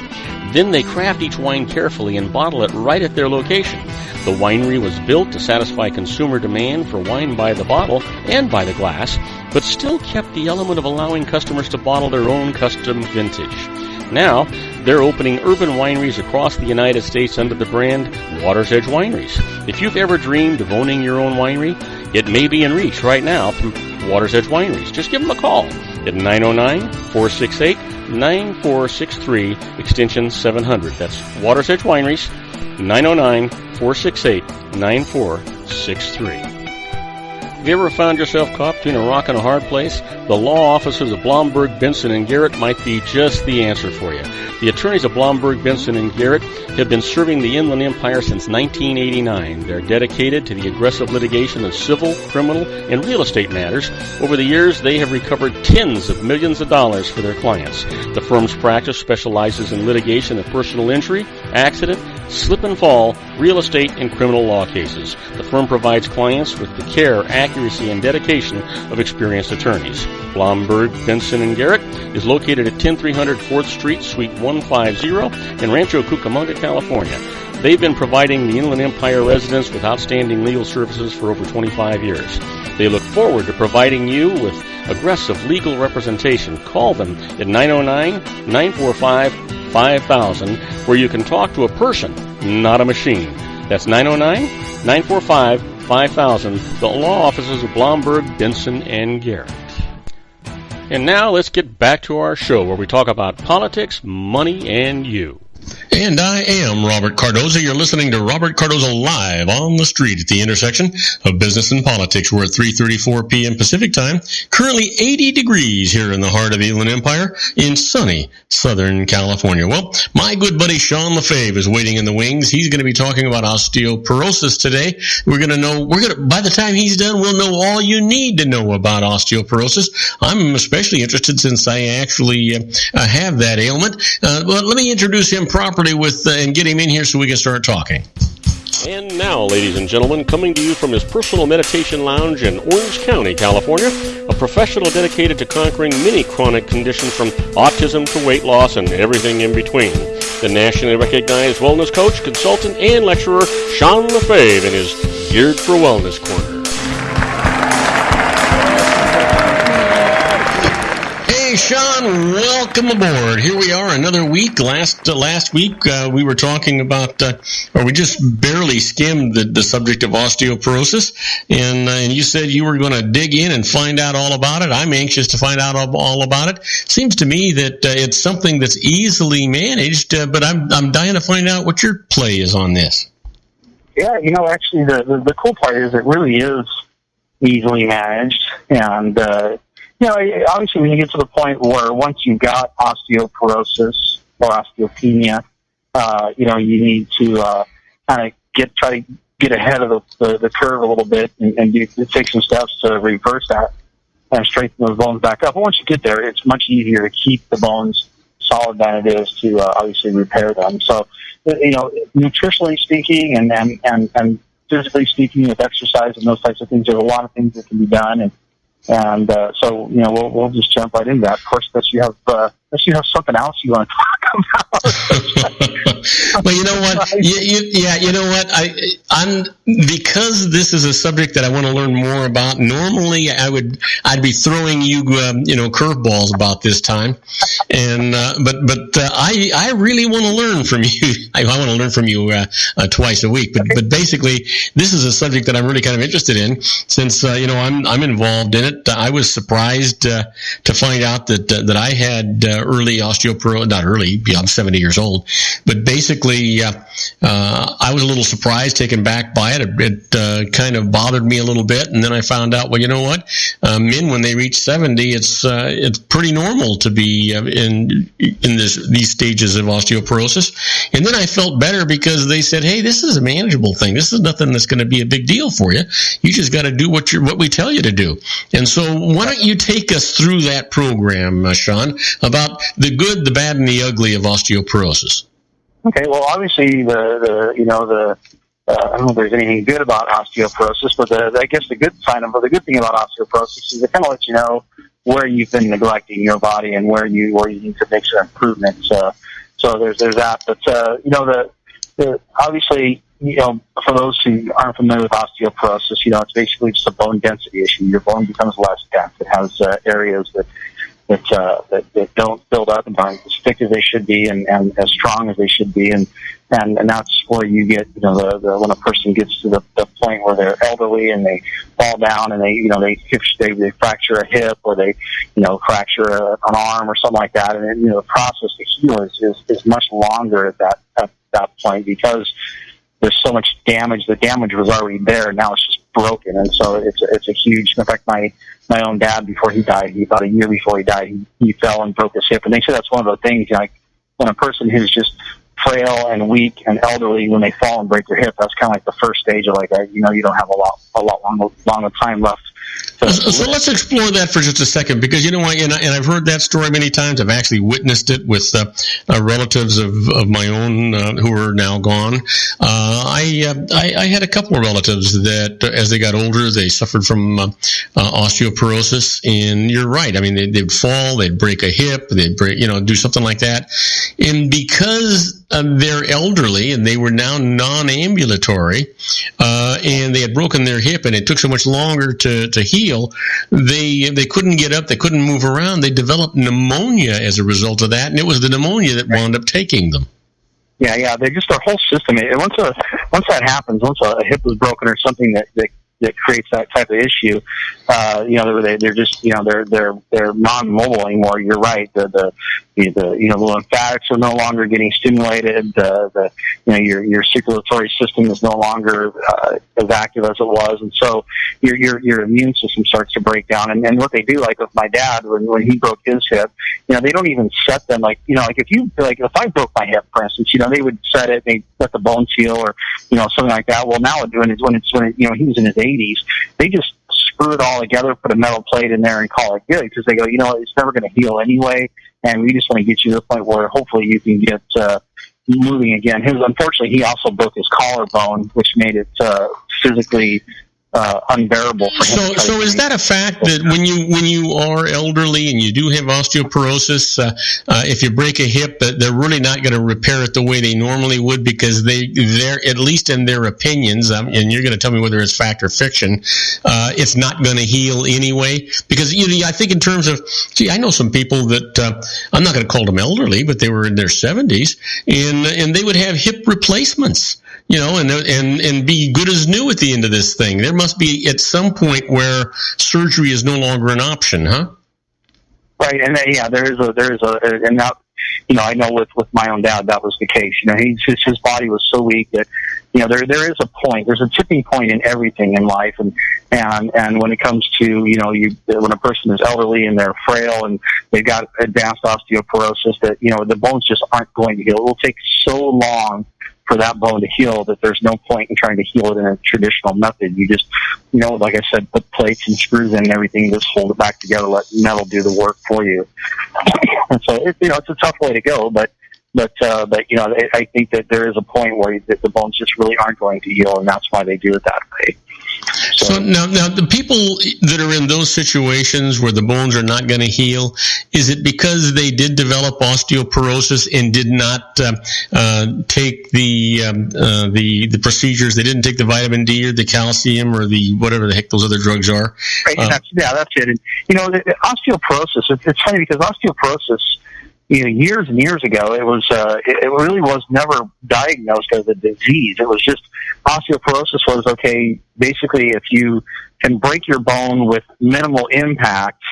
Then they craft each wine carefully and bottle it right at their location. The winery was built to satisfy consumer demand for wine by the bottle and by the glass, but still kept the element of allowing customers to bottle their own custom vintage. Now, they're opening urban wineries across the United States under the brand Water's Edge Wineries. If you've ever dreamed of owning your own winery, it may be in reach right now through Water's Edge Wineries. Just give them a call at 909-468-9463, extension 700. That's Water's Edge Wineries, 909-468-9463. Have you ever found yourself caught between a rock and a hard place? The law offices of Blomberg, Benson, and Garrett might be just the answer for you. The attorneys of Blomberg, Benson, and Garrett have been serving the Inland Empire since 1989. They're dedicated to the aggressive litigation of civil, criminal, and real estate matters. Over the years, they have recovered tens of millions of dollars for their clients. The firm's practice specializes in litigation of personal injury, accident, slip and fall, real estate, and criminal law cases. The firm provides clients with the care, accuracy, and dedication of experienced attorneys. Blomberg, Benson, and Garrett is located at 10300 4th Street, Suite 150 in Rancho Cucamonga, California. They've been providing the Inland Empire residents with outstanding legal services for over 25 years. They look forward to providing you with aggressive legal representation. Call them at 909-945-5000, where you can talk to a person, not a machine. That's 909-945-5000, the law offices of Blomberg, Benson, and Garrett. And now let's get back to our show where we talk about politics, money, and you. And I am Robert Cardoza. You're listening to Robert Cardoza Live on the Street at the intersection of business and politics. We're at 3:34 p.m. Pacific time. Currently 80 degrees here in the heart of the Inland Empire in sunny Southern California. Well, my good buddy Sean LaFave is waiting in the wings. He's going to be talking about osteoporosis today. By the time he's done, we'll know all you need to know about osteoporosis. I'm especially interested since I actually have that ailment. But let me introduce him properly and get him in here so we can start talking. And now, ladies and gentlemen, coming to you from his personal meditation lounge in Orange County, California, a professional dedicated to conquering many chronic conditions from autism to weight loss and everything in between. The nationally recognized wellness coach, consultant, and lecturer, Sean LaFave, in his Geared for Wellness Corner. Hey, Sean, welcome aboard. Here we are, another week. Last week, we were talking about, we just barely skimmed the subject of osteoporosis, and you said you were going to dig in and find out all about it. I'm anxious to find out all about it. Seems to me that it's something that's easily managed, but I'm dying to find out what your play is on this. Yeah, actually, the cool part is it really is easily managed, and obviously when you get to the point where once you've got osteoporosis or osteopenia, you need to kind of try to get ahead of the curve a little bit and take some steps to reverse that and straighten those bones back up. But once you get there, it's much easier to keep the bones solid than it is to obviously repair them. So, nutritionally speaking and physically speaking, with exercise and those types of things, there's a lot of things that can be done. And so, we'll just jump right into that. Of course, unless you have something else you want to talk about. Well, you know what? You know what? I'm because this is a subject that I want to learn more about. Normally, I'd be throwing you, curveballs about this time, and but I really want to learn from you. I want to learn from you twice a week. But basically, this is a subject that I'm really kind of interested in, since I'm involved in it. I was surprised to find out that I had early osteoporosis. Not early, I'm 70 years old, but basically I was a little surprised, taken back by it. It kind of bothered me a little bit, and then I found out, well, you know what? Men, when they reach 70, it's pretty normal to be in these stages of osteoporosis. And then I felt better because they said, hey, this is a manageable thing. This is nothing that's going to be a big deal for you. You just got to do what we tell you to do. And so why don't you take us through that program, Sean, about the good, the bad, and the ugly of osteoporosis? Okay, well, obviously, I don't know if there's anything good about osteoporosis, but I guess the good thing about osteoporosis is it kind of lets you know where you've been neglecting your body and where you need to make some improvements. So there's that. But obviously, for those who aren't familiar with osteoporosis, it's basically just a bone density issue. Your bone becomes less dense. It has areas that don't build up and aren't as thick as they should be and as strong as they should be, and that's where you get when a person gets to the point where they're elderly and they fall down and they fracture a hip or they fracture an arm or something like that, and the process to heal is much longer at that point because there's so much damage. The damage was already there. Now it's just broken, and so it's a huge. In fact, my own dad, before he died, about a year before he died, he fell and broke his hip. And they say that's one of the things, like when a person who's just frail and weak and elderly, when they fall and break their hip, that's kind of like the first stage of you don't have a lot longer time left. So let's explore that for just a second, because you know what, and I've heard that story many times. I've actually witnessed it with relatives of my own who are now gone. I had a couple of relatives that, as they got older, they suffered from osteoporosis, and you're right. I mean, they'd fall, they'd break a hip, they'd break, do something like that, and because they're elderly and they were now non-ambulatory, and they had broken their hip, and it took so much longer to heal, they couldn't get up, they couldn't move around. They developed pneumonia as a result of that, and it was the pneumonia that wound up taking them. Yeah, they just, their whole system. Once that happens, once a hip is broken or something that creates that type of issue, they're just they're non-mobile anymore. You're right. The lymphatics are no longer getting stimulated. Your circulatory system is no longer as active as it was, and so your immune system starts to break down. And what they do, like with my dad, when he broke his hip, they don't even set them if I broke my hip, for instance, they would set it, they let the bones heal or something like that. Well, now when he was in his 80s, they just screw it all together, put a metal plate in there, and call it good, because they go, it's never going to heal anyway, and we just want to get you to the point where hopefully you can get moving again. Unfortunately, he also broke his collarbone, which made it physically unbearable for him. So is that a fact that when you are elderly and you do have osteoporosis, if you break a hip, they're really not going to repair it the way they normally would, because they're at least in their opinions, and you're going to tell me whether it's fact or fiction, it's not going to heal anyway? Because I think in terms of, I know some people that I'm not going to call them elderly, but they were in their 70s, and they would have hip replacements. And be good as new at the end of this thing. There must be at some point where surgery is no longer an option, huh? Right, and there is and that, I know with my own dad that was the case. His body was so weak that there is a point. There's a tipping point in everything in life, and when it comes to when a person is elderly and they're frail and they've got advanced osteoporosis, that the bones just aren't going to heal. It will take so long for that bone to heal that there's no point in trying to heal it in a traditional method. You just, like I said, put plates and screws in and everything, just hold it back together, let metal do the work for you. And so it's a tough way to go, but I think that there is a point where the bones just really aren't going to heal, and that's why they do it that way. So now the people that are in those situations where the bones are not going to heal, is it because they did develop osteoporosis and did not take the procedures? They didn't take the vitamin D or the calcium or the whatever the heck those other drugs are. Right, that's it. And the osteoporosis. It's funny because osteoporosis, years and years ago, it really was never diagnosed as a disease. It was just osteoporosis was okay. Basically, if you can break your bone with minimal impact,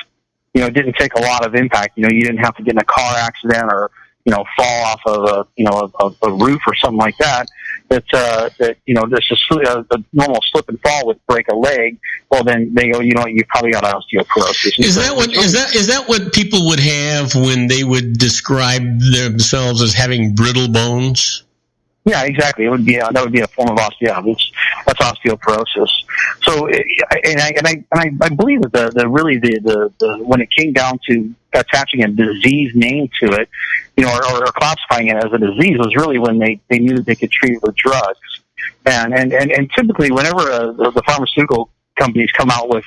it didn't take a lot of impact. You didn't have to get in a car accident or fall off of a roof or something like that. That's just a normal slip and fall would break a leg. Well, then they go, you probably got osteoporosis. Is that what people would have when they would describe themselves as having brittle bones? Yeah, exactly. That would be a form of osteoporosis. That's osteoporosis. So, I believe that the when it came down to attaching a disease name to it, or classifying it as a disease, was really when they knew that they could treat it with drugs. And typically, whenever the pharmaceutical companies come out with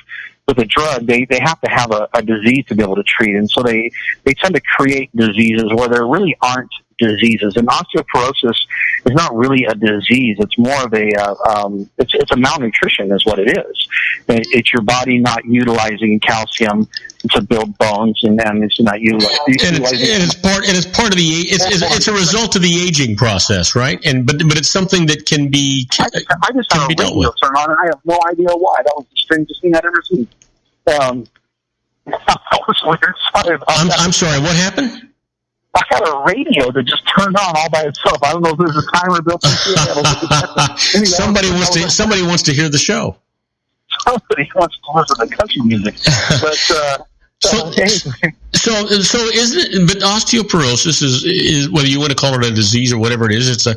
a drug, they have to have a disease to be able to treat, and so they tend to create diseases where there really aren't diseases. And osteoporosis is not really a disease. It's more of it's a malnutrition is what it is. It's your body not utilizing calcium to build bones, and it's not utilizing. It's part of it's a result of the aging process, right? But it's something that can be. I just had a radio turn on, and I have no idea why. That was the strangest thing I'd ever seen. That was weird. Sorry about that. I'm sorry. What happened? I had a radio that just turned on all by itself. I don't know if there's a timer built into it. Anyway, somebody wants to hear the show. Somebody wants to listen to country music. But so isn't it? But osteoporosis is whether you want to call it a disease or whatever it is. It's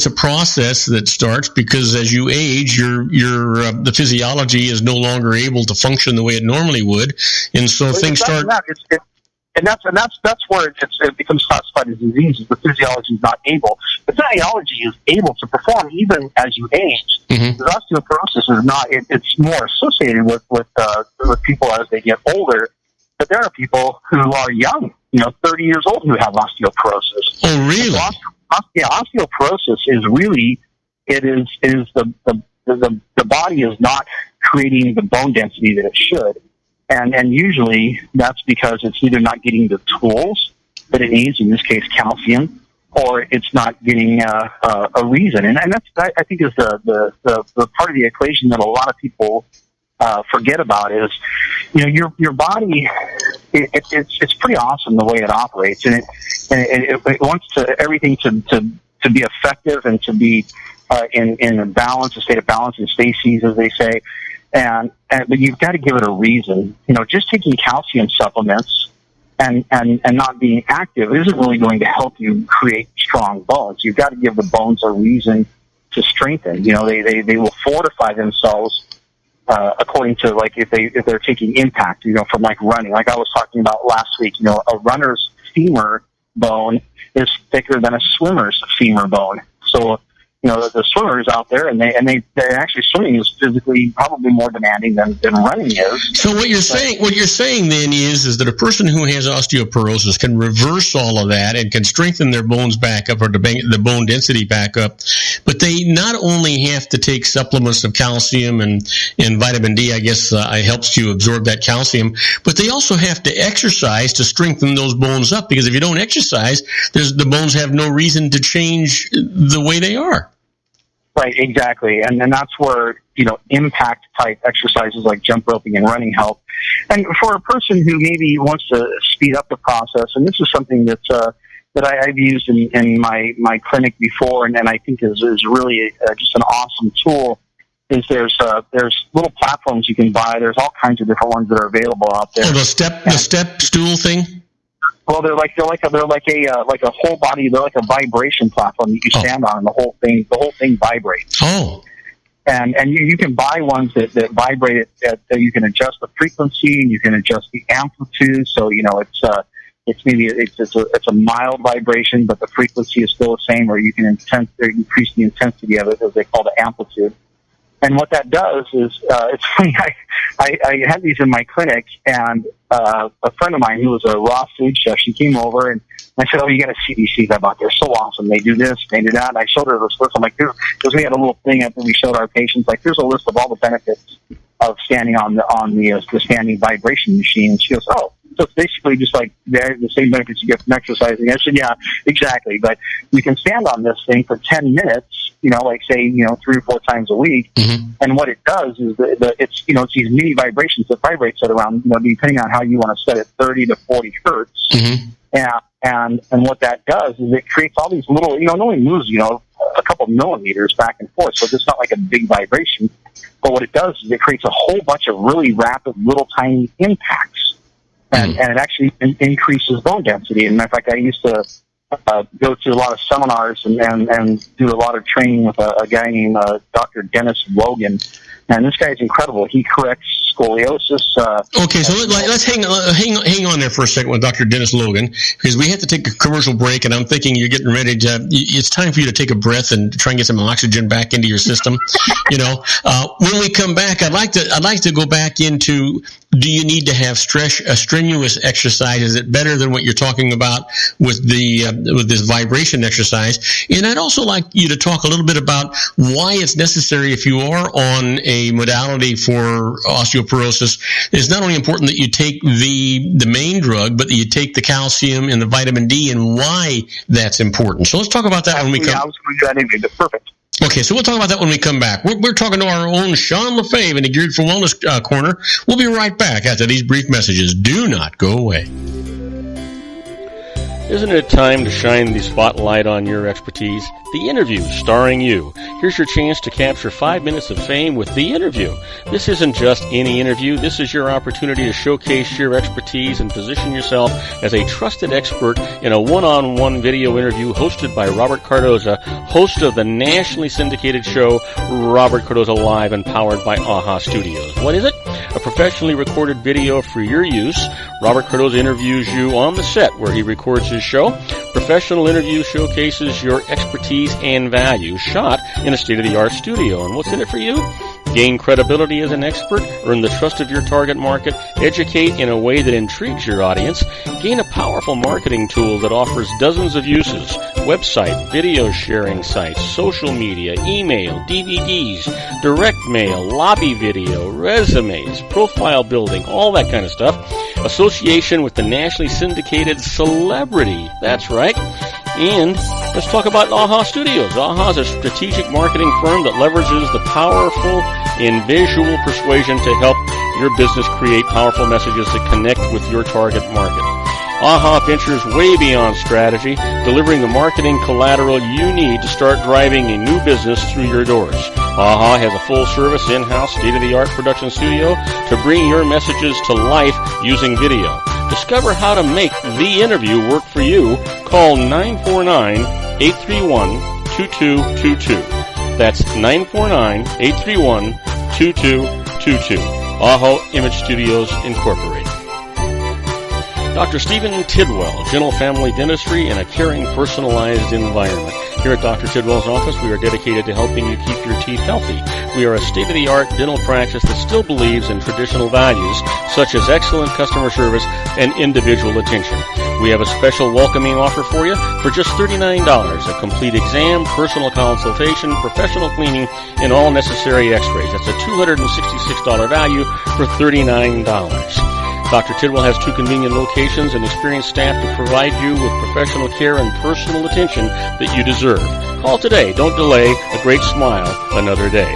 a process that starts because as you age, the physiology is no longer able to function the way it normally would, and so things start. And that's where it becomes classified as disease. The physiology is not able. The physiology is able to perform even as you age. Mm-hmm. The osteoporosis is not. It's more associated with people as they get older. But there are people who are young, 30 years old, who have osteoporosis. Oh, really? So osteoporosis is really the body is not creating the bone density that it should. And usually that's because it's either not getting the tools that it needs, in this case calcium, or it's not getting a reason. And that's, I think, is the part of the equation that a lot of people forget about is, your body, it's pretty awesome the way it operates, and it wants everything to be effective and to be in a balance, a state of balance, and stasis, as they say. But you've got to give it a reason. Just taking calcium supplements and not being active isn't really going to help you create strong bones. You've got to give the bones a reason to strengthen. They will fortify themselves according to, like, if they're taking impact, from like running. Like I was talking about last week, a runner's femur bone is thicker than a swimmer's femur bone. So the swimmers out there, and they're actually, swimming is physically probably more demanding than running is. So what you're saying then is that a person who has osteoporosis can reverse all of that and can strengthen their bones back up, or the bone density back up, but they not only have to take supplements of calcium and vitamin D, I guess helps you absorb that calcium, but they also have to exercise to strengthen those bones up, because if you don't exercise, the bones have no reason to change the way they are. Right, exactly. And that's where, impact type exercises like jump roping and running help. And for a person who maybe wants to speed up the process, and this is something that I've used in my clinic before, and I think is really just an awesome tool, is there's little platforms you can buy. There's all kinds of different ones that are available out there. Oh, the step stool thing? Well, they're like a whole body. They're like a vibration platform that you stand on, and the whole thing vibrates. Oh. And you can buy ones that vibrate that you can adjust the frequency, and you can adjust the amplitude. So it's it's a mild vibration, but the frequency is still the same, or you can increase the intensity of it, as they call the amplitude. And what that does is, it's funny, I had these in my clinic, and a friend of mine who was a raw food chef, she came over, and I said, "Oh, you got to see these things I bought. They're so awesome. They do this, they do that." And I showed her this list. I'm like, because we had a little thing that we showed our patients, like, here's a list of all the benefits of standing on the standing vibration machine. And she goes, "Oh, so it's basically just like the same benefits you get from exercising." I said, "Yeah, exactly. But you can stand on this thing for 10 minutes, like say, 3 or 4 times a week." Mm-hmm. And what it does is it's these mini vibrations that vibrates at around, depending on how you want to set it, 30 to 40 hertz. Mm-hmm. And what that does is it creates all these little, it only moves, a couple millimeters back and forth. So it's not like a big vibration. But what it does is it creates a whole bunch of really rapid little tiny impacts. And it actually increases bone density. And in fact, I used to go to a lot of seminars and do a lot of training with a guy named Dr. Dennis Logan. And this guy is incredible. He corrects scoliosis. Okay, so let's hang on there for a second with Dr. Dennis Logan, because we have to take a commercial break, and I'm thinking you're getting ready to. It's time for you to take a breath and try and get some oxygen back into your system. When we come back, I'd like to go back into. Do you need to have a strenuous exercise? Is it better than what you're talking about with with this vibration exercise? And I'd also like you to talk a little bit about why it's necessary, if you are on a modality for osteoporosis. It's not only important that you take the main drug, but that you take the calcium and the vitamin D, and why that's important. So let's talk about that when we come. Yeah, I was going to do that anyway. That's perfect. Okay, so we'll talk about that when we come back. We're talking to our own Sean LaFave in the Geared for Wellness corner. We'll be right back after these brief messages. Do not go away. Isn't it time to shine the spotlight on your expertise? The Interview, starring you. Here's your chance to capture 5 minutes of fame with The Interview. This isn't just any interview. This is your opportunity to showcase your expertise and position yourself as a trusted expert in a one-on-one video interview hosted by Robert Cardoza, host of the nationally syndicated show Robert Cardoza Live, and powered by AHA Studios. What is it? A professionally recorded video for your use. Robert Cardoza interviews you on the set where he records his show. Professional interview showcases your expertise and value, shot in a state-of-the-art studio. And what's in it for you? Gain credibility as an expert, earn the trust of your target market, educate in a way that intrigues your audience, gain a powerful marketing tool that offers dozens of uses, website, video sharing sites, social media, email, DVDs, direct mail, lobby video, resumes, profile building, all that kind of stuff. Association with the nationally syndicated celebrity. That's right. And let's talk about AHA Studios. AHA is a strategic marketing firm that leverages the powerful in visual persuasion to help your business create powerful messages that connect with your target market. AHA ventures way beyond strategy, delivering the marketing collateral you need to start driving a new business through your doors. AHA has a full-service, in-house, state-of-the-art production studio to bring your messages to life using video. Discover how to make The Interview work for you. Call 949-831-2222. That's 949-831-2222. AHA Image Studios Incorporated. Dr. Stephen Tidwell, Gentle Family Dentistry in a caring, personalized environment. Here at Dr. Tidwell's office, we are dedicated to helping you keep your teeth healthy. We are a state-of-the-art dental practice that still believes in traditional values, such as excellent customer service and individual attention. We have a special welcoming offer for you for just $39, a complete exam, personal consultation, professional cleaning, and all necessary x-rays. That's a $266 value for $39. Dr. Tidwell has 2 convenient locations and experienced staff to provide you with professional care and personal attention that you deserve. Call today. Don't delay. A great smile another day.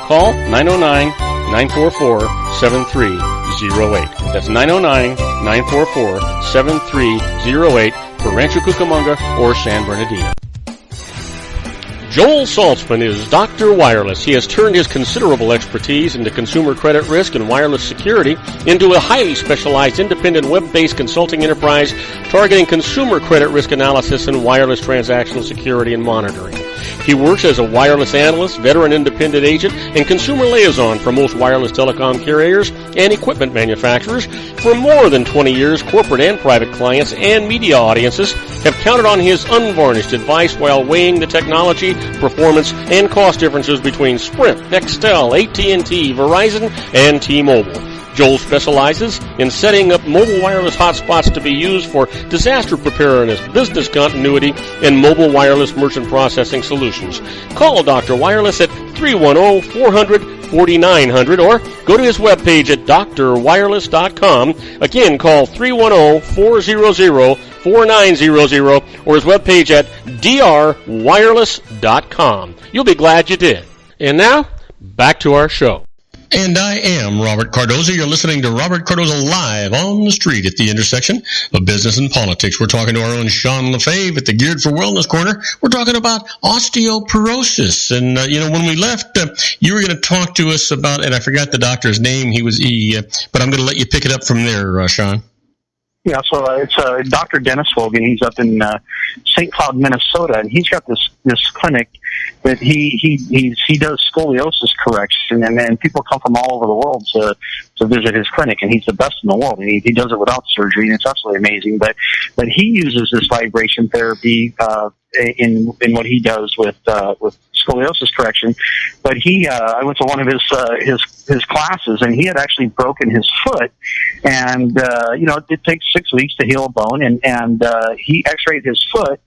Call 909-944-7308. That's 909-944-7308 for Rancho Cucamonga or San Bernardino. Joel Saltzman is Dr. Wireless. He has turned his considerable expertise into consumer credit risk and wireless security into a highly specialized independent web-based consulting enterprise targeting consumer credit risk analysis and wireless transactional security and monitoring. He works as a wireless analyst, veteran independent agent, and consumer liaison for most wireless telecom carriers and equipment manufacturers. For more than 20 years, corporate and private clients and media audiences have counted on his unvarnished advice while weighing the technology, performance, and cost differences between Sprint, Nextel, AT&T, Verizon, and T-Mobile. Joel specializes in setting up mobile wireless hotspots to be used for disaster preparedness, business continuity, and mobile wireless merchant processing solutions. Call Dr. Wireless at 310-400-4900 or go to his webpage at drwireless.com. Again, call 310-400-4900 or his webpage at drwireless.com. You'll be glad you did. And now, back to our show. And I am Robert Cardoza. You're listening to Robert Cardoza Live on the street at the intersection of business and politics. We're talking to our own Sean LaFave at the Geared for Wellness Corner. We're talking about osteoporosis. And, when we left, you were going to talk to us about, and I forgot the doctor's name, but I'm going to let you pick it up from there, Sean. Yeah, so it's Dr. Dennis Wogan. He's up in St. Cloud, Minnesota, and he's got this clinic that he does scoliosis correction, and people come from all over the world to visit his clinic, and he's the best in the world. And he does it without surgery, and it's absolutely amazing. But he uses this vibration therapy in what he does with scoliosis correction. But I went to one of his classes, and he had actually broken his foot, and it takes 6 weeks to heal a bone, and he x-rayed his foot,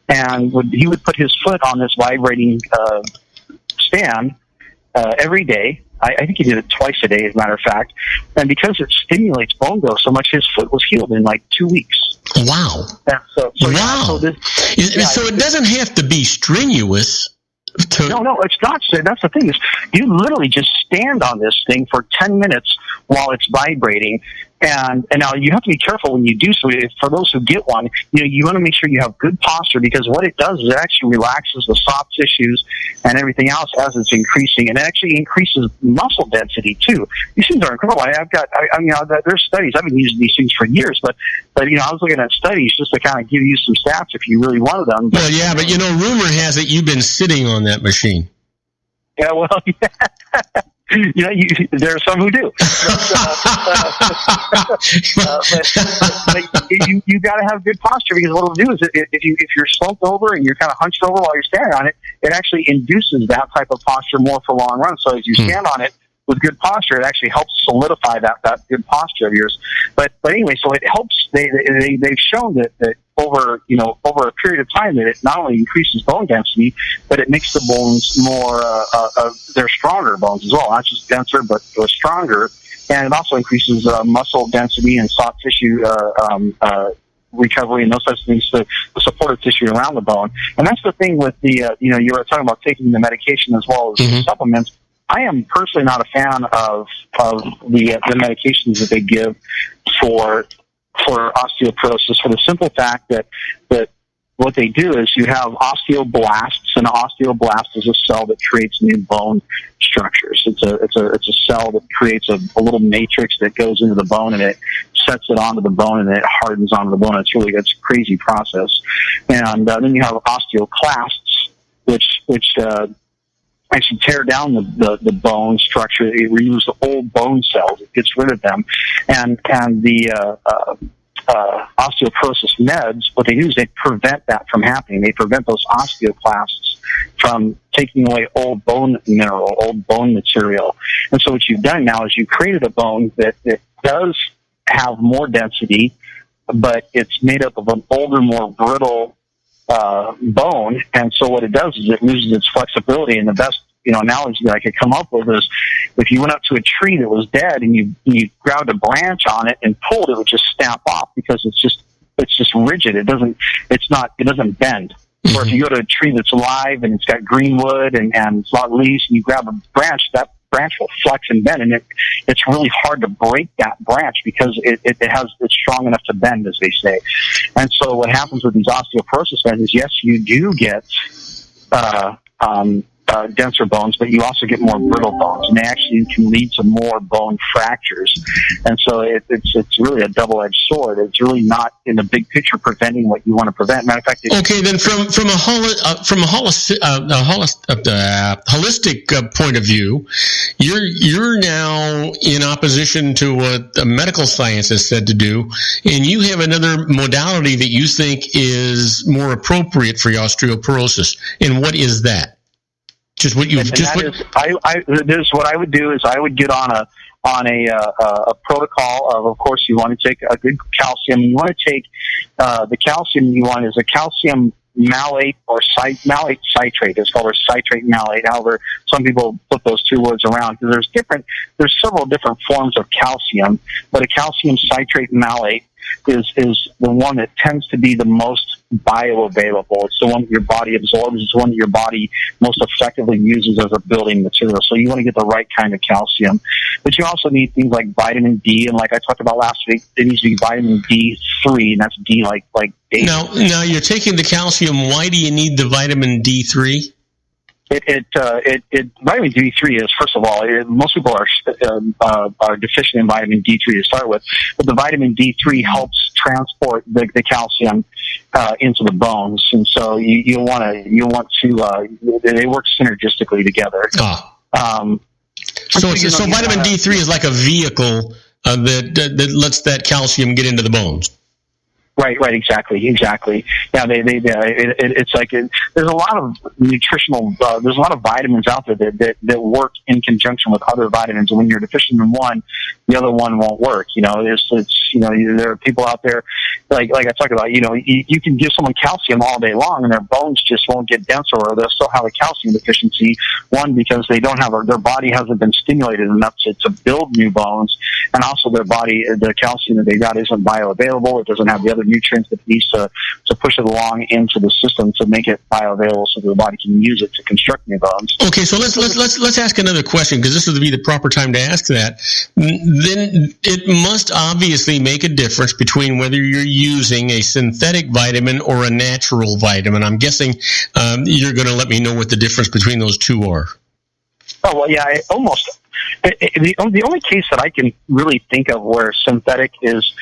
and he would put his foot on this vibrating stand every day. I think he did it twice a day, as a matter of fact. And because it stimulates bone growth so much, his foot was healed in like 2 weeks. Wow. So it doesn't have to be strenuous. No, it's not. That's the thing is, you literally just stand on this thing for 10 minutes while it's vibrating. And now you have to be careful when you do so. For those who get one, you want to make sure you have good posture, because what it does is it actually relaxes the soft tissues and everything else as it's increasing, and it actually increases muscle density too. These things are incredible. There's studies. I've been using these things for years, but I was looking at studies just to kind of give you some stats if you really wanted them. But rumor has it you've been sitting on that machine. Yeah, well, yeah. There are some who do. But you got to have good posture, because what it'll do is if you're slumped over and you're kind of hunched over while you're standing on it, it actually induces that type of posture more for long run. So as you stand on it with good posture, it actually helps solidify that good posture of yours. But anyway, so it helps. They've shown that over a period of time, that it not only increases bone density, but it makes the bones more they're stronger bones as well, not just denser but stronger, and it also increases muscle density and soft tissue recovery and those types of things, the supportive tissue around the bone. And that's the thing with the you were talking about taking the medication as well as the supplements. I am personally not a fan of the medications that they give for osteoporosis, for the simple fact that what they do is you have osteoblasts, and an osteoblast is a cell that creates new bone structures. It's a cell that creates a little matrix that goes into the bone, and it sets it onto the bone, and it hardens onto the bone. It's a crazy process. And then you have osteoclasts, which actually tear down the bone structure. It removes the old bone cells. It gets rid of them. And the osteoporosis meds, what they do is they prevent that from happening. They prevent those osteoclasts from taking away old bone mineral, old bone material. And so what you've done now is you've created a bone that does have more density, but it's made up of an older, more brittle bone. And so what it does is it loses its flexibility. And the best analogy that I could come up with is if you went up to a tree that was dead and you grabbed a branch on it and pulled, it would just snap off, because it's just rigid. It doesn't bend. Or if you go to a tree that's alive and it's got green wood and it's a lot of leaves, and you grab a branch, that branch will flex and bend, and it's really hard to break that branch because it's strong enough to bend, as they say. And so what happens with these osteoporosis meds is, yes, you do get denser bones, but you also get more brittle bones, and they actually can lead to more bone fractures. And so it's really a double-edged sword. It's really not in the big picture preventing what you want to prevent. Matter of fact, okay, then from a holistic point of view, you're now in opposition to what the medical science has said to do, and you have another modality that you think is more appropriate for osteoporosis. And what is that? Just what you've just. What I would do is I would get on a protocol of course, you want to take a good calcium. You want to take the calcium you want is a calcium malate or malate citrate. It's called, or citrate malate. However, some people put those two words around because there's several different forms of calcium, but a calcium citrate malate is the one that tends to be the most bioavailable. It's the one that your body absorbs. It's the one that your body most effectively uses as a building material. So you want to get the right kind of calcium. But you also need things like vitamin D, and like I talked about last week, there needs to be vitamin D3, and that's D like David. Now you're taking the calcium. Why do you need the vitamin D3? Vitamin D3 is, first of all, most people are deficient in vitamin D3 to start with, but the vitamin D3 helps transport the calcium into the bones, and so you want to they work synergistically together. So vitamin D3 is like a vehicle that lets that calcium get into the bones. Right, exactly. Yeah, it's like there's a lot of nutritional, there's a lot of vitamins out there that work in conjunction with other vitamins. And when you're deficient in one, the other one won't work. There are people out there, like I talked about, you can give someone calcium all day long and their bones just won't get denser, or they'll still have a calcium deficiency. One, because they don't have, their body hasn't been stimulated enough to build new bones. And also their body, the calcium that they got isn't bioavailable. It doesn't have the other nutrients that it needs to push it along into the system to make it bioavailable so that the body can use it to construct new bones. Okay, so let's ask another question, because this would be the proper time to ask that. Then it must obviously make a difference between whether you're using a synthetic vitamin or a natural vitamin. I'm guessing you're going to let me know what the difference between those two are. Oh, well, yeah, almost. The only case that I can really think of where synthetic is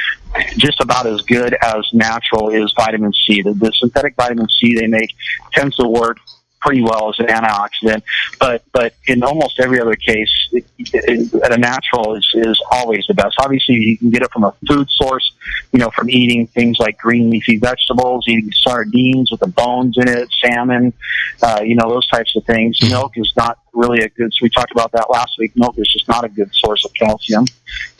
just about as good as natural is vitamin C. The synthetic vitamin C they make tends to work pretty well as an antioxidant, but in almost every other case, a natural is always the best. Obviously, you can get it from a food source, from eating things like green leafy vegetables, eating sardines with the bones in it, salmon, those types of things. Milk is not really a good, so we talked about that last week. Milk is just not a good source of calcium.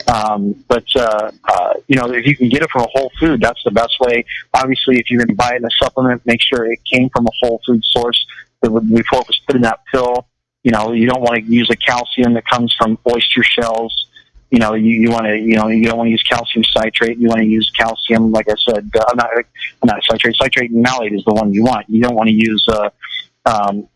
But if you can get it from a whole food, that's the best way. Obviously, if you're going to buy it in a supplement, make sure it came from a whole food source. Before it was put in that pill, you don't want to use a calcium that comes from oyster shells. You don't want to use calcium citrate. You want to use calcium, like I said, not citrate. Citrate and malate is the one you want. You don't want to use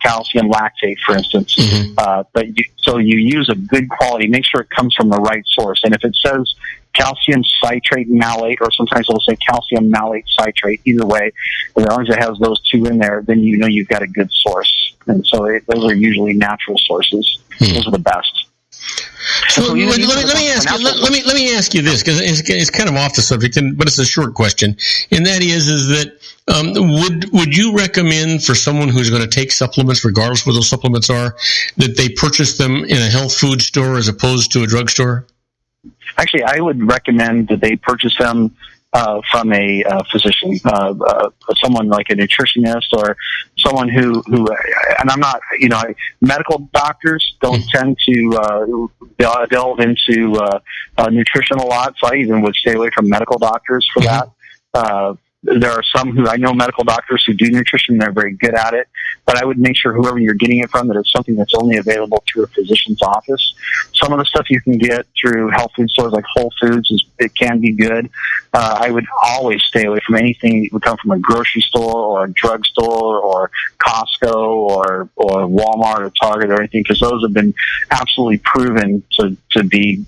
calcium lactate, for instance. Mm-hmm. So you use a good quality. Make sure it comes from the right source. And if it says calcium citrate malate, or sometimes it'll say calcium malate citrate, either way, as long as it has those two in there, then you've got a good source. And so those are usually natural sources. Those are the best. So let me ask you this, because it's kind of off the subject, but it's a short question, and that is that would you recommend for someone who's going to take supplements, regardless of what those supplements are, that they purchase them in a health food store as opposed to a drugstore? Actually, I would recommend that they purchase them from a physician, someone like a nutritionist, or someone who, and I'm not, medical doctors don't tend to delve into nutrition a lot, so I even would stay away from medical doctors for that. There are some who I know medical doctors who do nutrition. They're very good at it, but I would make sure whoever you're getting it from, that it's something that's only available through a physician's office. Some of the stuff you can get through health food stores like Whole Foods, it can be good. I would always stay away from anything that would come from a grocery store or a drugstore or Costco or Walmart or Target or anything, because those have been absolutely proven to be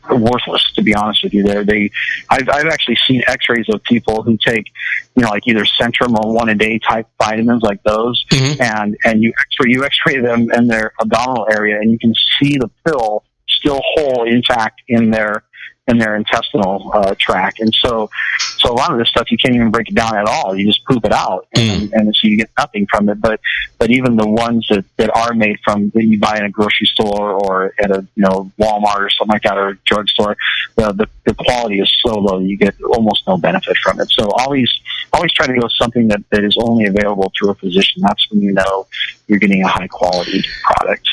worthless, to be honest with you. I've actually seen x-rays of people who can take, like either Centrum or 1-a-day type vitamins like those, and you X-ray them in their abdominal area, and you can see the pill still whole, intact in their intestinal tract. And so a lot of this stuff you can't even break it down at all. You just poop it out, and so you get nothing from it. But even the ones that are made from that you buy in a grocery store or at a Walmart or something like that, or a drugstore, the quality is so low you get almost no benefit from it. So always try to go with something that is only available through a physician. That's when you know you're getting a high quality product.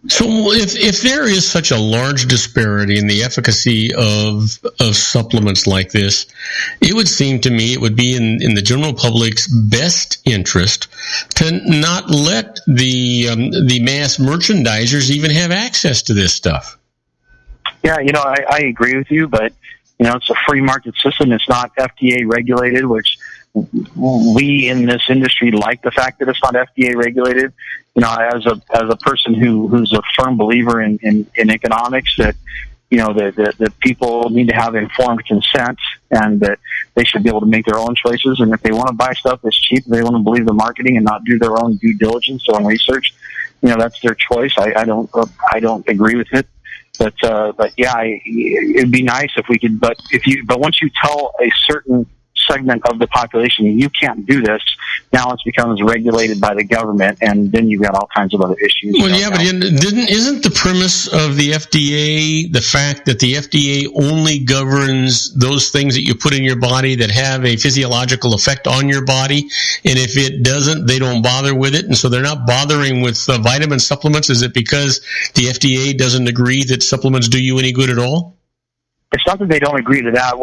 So if there is such a large disparity in the efficacy of supplements like this, it would seem to me it would be in the general public's best interest to not let the mass merchandisers even have access to this stuff. Yeah, I agree with you, but it's a free market system. It's not FDA regulated, which we in this industry like the fact that it's not FDA regulated. As a person who's a firm believer in economics, that that people need to have informed consent, and that they should be able to make their own choices. And if they want to buy stuff that's cheap, they want to believe the marketing and not do their own due diligence, their own research, that's their choice. I don't agree with it. But yeah, it'd be nice if we could. But once you tell a certain segment of the population you can't do this, now it becomes regulated by the government, and then you've got all kinds of other issues. Well, yeah, but isn't the premise of the FDA the fact that the FDA only governs those things that you put in your body that have a physiological effect on your body, and if it doesn't, they don't bother with it, and so they're not bothering with vitamin supplements? Is it because the FDA doesn't agree that supplements do you any good at all? It's not that they don't agree to that.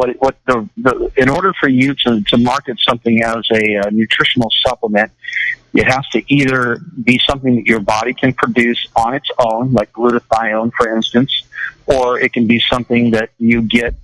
In order for you to market something as a nutritional supplement, it has to either be something that your body can produce on its own, like glutathione, for instance, or it can be something that you get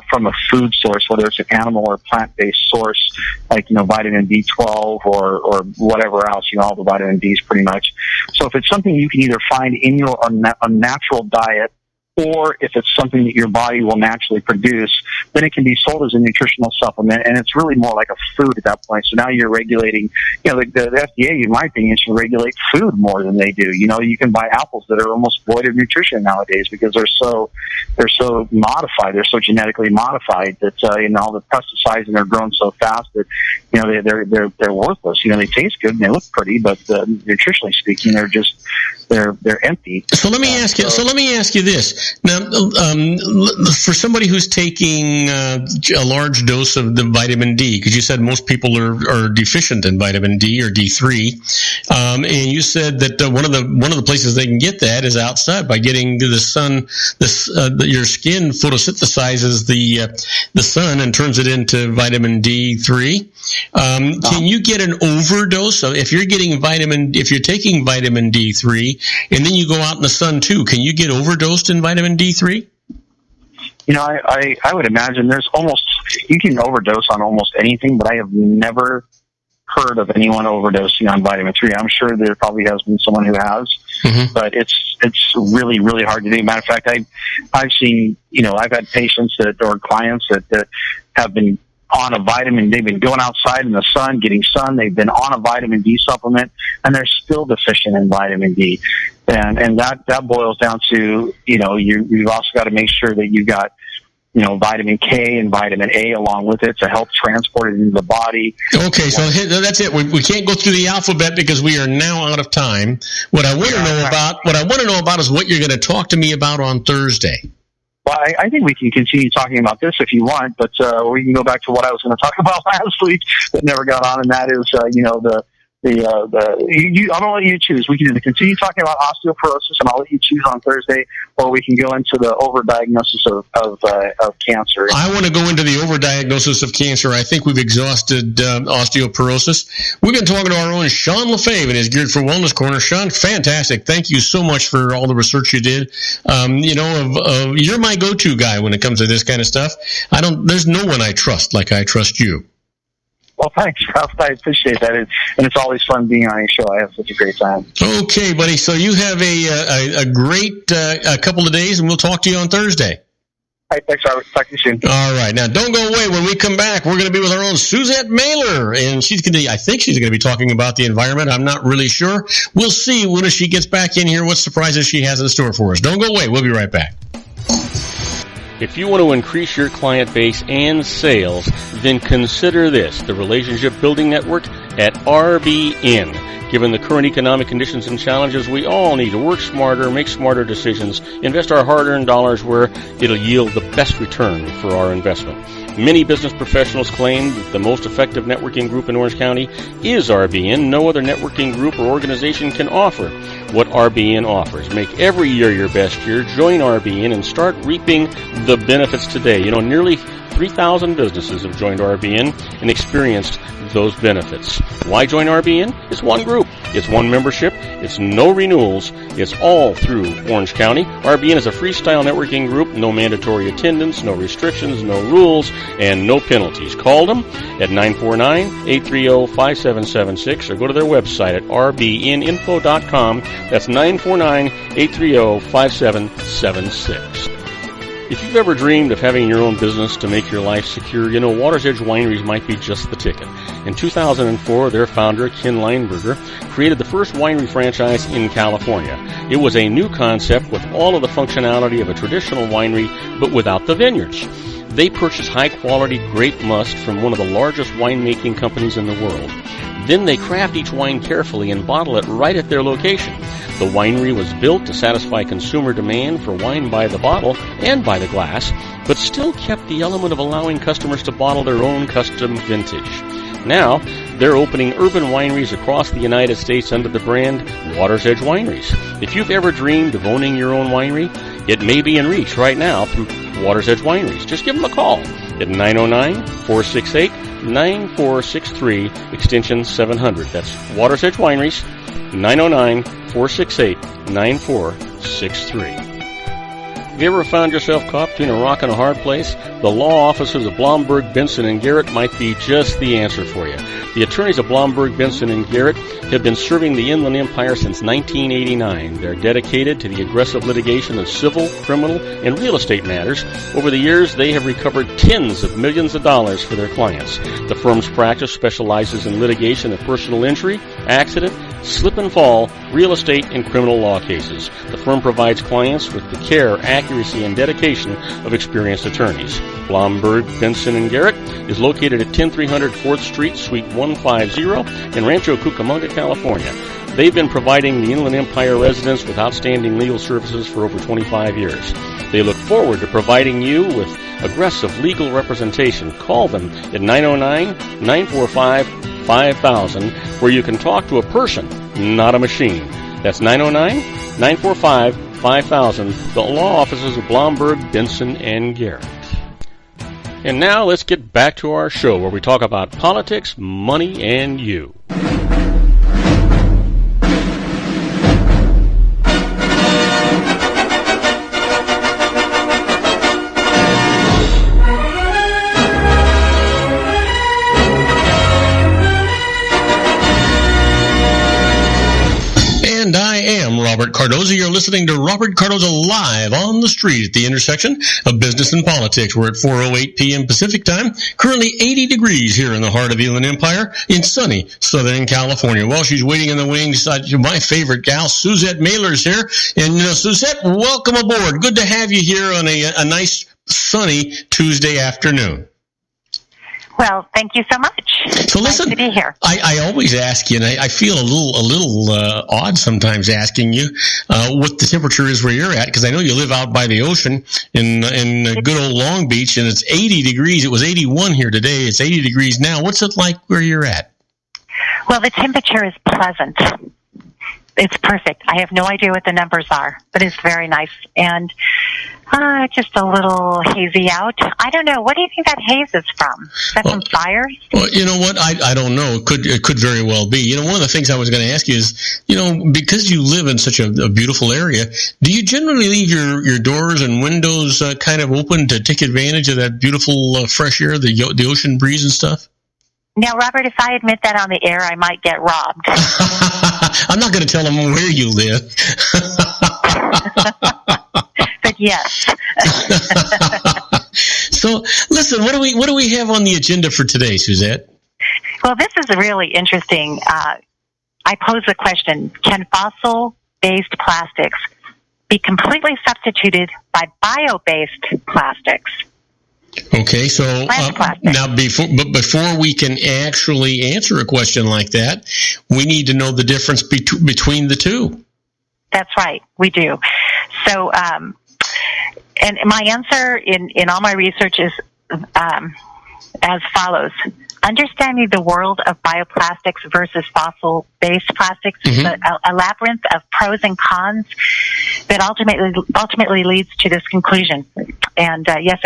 from a food source, whether it's an animal or plant-based source, like vitamin B12 or whatever else. All the vitamin Ds pretty much. So if it's something you can either find in your a natural diet, or if it's something that your body will naturally produce, then it can be sold as a nutritional supplement, and it's really more like a food at that point. So now you're regulating, the FDA, in my opinion, should regulate food more than they do. You can buy apples that are almost void of nutrition nowadays because they're so modified, they're so genetically modified that all the pesticides, and they're grown so fast that they're worthless. They taste good and they look pretty, but nutritionally speaking, they're empty. So let me ask you. So let me ask you this. Now, for somebody who's taking a large dose of the vitamin D, because you said most people are deficient in vitamin D or D3, and you said that one of the places they can get that is outside by getting to the sun. Your skin photosynthesizes the sun and turns it into vitamin D3. Can you get an overdose of if you're taking vitamin D3 and then you go out in the sun too? Can you get overdosed in vitamin D3? I would imagine you can overdose on almost anything, but I have never heard of anyone overdosing on vitamin 3. I'm sure there probably has been someone who has, but it's really, really hard to do. Matter of fact, I've seen, I've had patients or clients that have been on a vitamin. They've been going outside in the sun, getting sun. They've been on a vitamin D supplement, and they're still deficient in vitamin D. And that boils down to, you've also got to make sure that you've got, vitamin K and vitamin A along with it to help transport it into the body. Okay, so that's it. We can't go through the alphabet because we are now out of time. What I want to know about is what you're going to talk to me about on Thursday. Well, I think we can continue talking about this if you want, but we can go back to what I was going to talk about last week that never got on, and that is, I'm going to let you choose. We can either continue talking about osteoporosis, and I'll let you choose on Thursday, or we can go into the overdiagnosis of cancer. I want to go into the overdiagnosis of cancer. I think we've exhausted osteoporosis. We've been talking to our own Sean Lefebvre and his Geared for Wellness Corner. Sean, fantastic. Thank you so much for all the research you did. You're my go-to guy when it comes to this kind of stuff. There's no one I trust like I trust you. Well, thanks, Ralph. I appreciate that. And it's always fun being on your show. I have such a great time. Okay, buddy. So you have a great couple of days, and we'll talk to you on Thursday. All right, thanks, Robert. Talk to you soon. All right. Now, don't go away. When we come back, we're going to be with our own Suzette Mailer, and I think she's going to be talking about the environment. I'm not really sure. We'll see when she gets back in here what surprises she has in store for us. Don't go away. We'll be right back. If you want to increase your client base and sales, then consider this, the Relationship Building Network at RBN. Given the current economic conditions and challenges, we all need to work smarter, make smarter decisions, invest our hard-earned dollars where it'll yield the best return for our investment. Many business professionals claim that the most effective networking group in Orange County is RBN. No other networking group or organization can offer what RBN offers. Make every year your best year. Join RBN and start reaping the benefits today. Nearly 3,000 businesses have joined RBN and experienced those benefits. Why join RBN? It's one group. It's one membership. It's no renewals. It's all through Orange County. RBN is a freestyle networking group. No mandatory attendance, no restrictions, no rules, and no penalties. Call them at 949-830-5776 or go to their website at rbninfo.com. That's 949-830-5776. If you've ever dreamed of having your own business to make your life secure, Water's Edge Wineries might be just the ticket. In 2004, their founder, Ken Lineberger, created the first winery franchise in California. It was a new concept with all of the functionality of a traditional winery, but without the vineyards. They purchased high-quality grape must from one of the largest winemaking companies in the world. Then they craft each wine carefully and bottle it right at their location. The winery was built to satisfy consumer demand for wine by the bottle and by the glass, but still kept the element of allowing customers to bottle their own custom vintage. Now, they're opening urban wineries across the United States under the brand Water's Edge Wineries. If you've ever dreamed of owning your own winery, it may be in reach right now through Water's Edge Wineries. Just give them a call at 909-468-9463, extension 700. That's Water's Edge Wineries, 909-468-9463. Have you ever found yourself caught between a rock and a hard place? The law offices of Blomberg, Benson, and Garrett might be just the answer for you. The attorneys of Blomberg, Benson, and Garrett have been serving the Inland Empire since 1989. They're dedicated to the aggressive litigation of civil, criminal, and real estate matters. Over the years, they have recovered tens of millions of dollars for their clients. The firm's practice specializes in litigation of personal injury, accident, slip and fall, real estate, and criminal law cases. The firm provides clients with the care, accuracy, and dedication of experienced attorneys. Blomberg, Benson, and Garrett is located at 10300 4th Street, Suite 150 in Rancho Cucamonga, California. They've been providing the Inland Empire residents with outstanding legal services for over 25 years. They look forward to providing you with aggressive legal representation. Call them at 909-945-5000, where you can talk to a person, not a machine. That's 909-945-5000, the law offices of Blomberg, Benson, and Garrett. And now let's get back to our show where we talk about politics, money, and you. And I am Robert Cardoza. You're listening to Robert Cardoza Live on the Street at the intersection of business and politics. We're at 4:08 p.m. Pacific Time. Currently 80 degrees here in the heart of the Inland Empire in sunny Southern California. Well, she's waiting in the wings. My favorite gal, Suzette Mailer's here. And Suzette, welcome aboard. Good to have you here on a nice sunny Tuesday afternoon. Well, thank you so much. So listen, nice to be here. I always ask you, and I feel a little odd sometimes asking you what the temperature is where you're at, because I know you live out by the ocean in good old Long Beach, and it's 80 degrees. It was 81 here today. It's 80 degrees now. What's it like where you're at? Well, the temperature is pleasant. It's perfect. I have no idea what the numbers are, but it's very nice. And just a little hazy out. I don't know. What do you think that haze is from? Is that from fires? Well, you know what? I don't know. It could very well be. One of the things I was going to ask you is, because you live in such a beautiful area, do you generally leave your doors and windows kind of open to take advantage of that beautiful fresh air, the ocean breeze and stuff? Now, Robert, if I admit that on the air, I might get robbed. I'm not going to tell them where you live. The yes. So, listen, what do we have on the agenda for today, Suzette? Well, this is really interesting. I pose the question, can fossil-based plastics be completely substituted by bio-based plastics? Okay, so now before we can actually answer a question like that, we need to know the difference between the two. That's right, we do. So, and my answer in all my research is as follows. Understanding the world of bioplastics versus fossil-based plastics is a labyrinth of pros and cons that ultimately leads to this conclusion. And yes,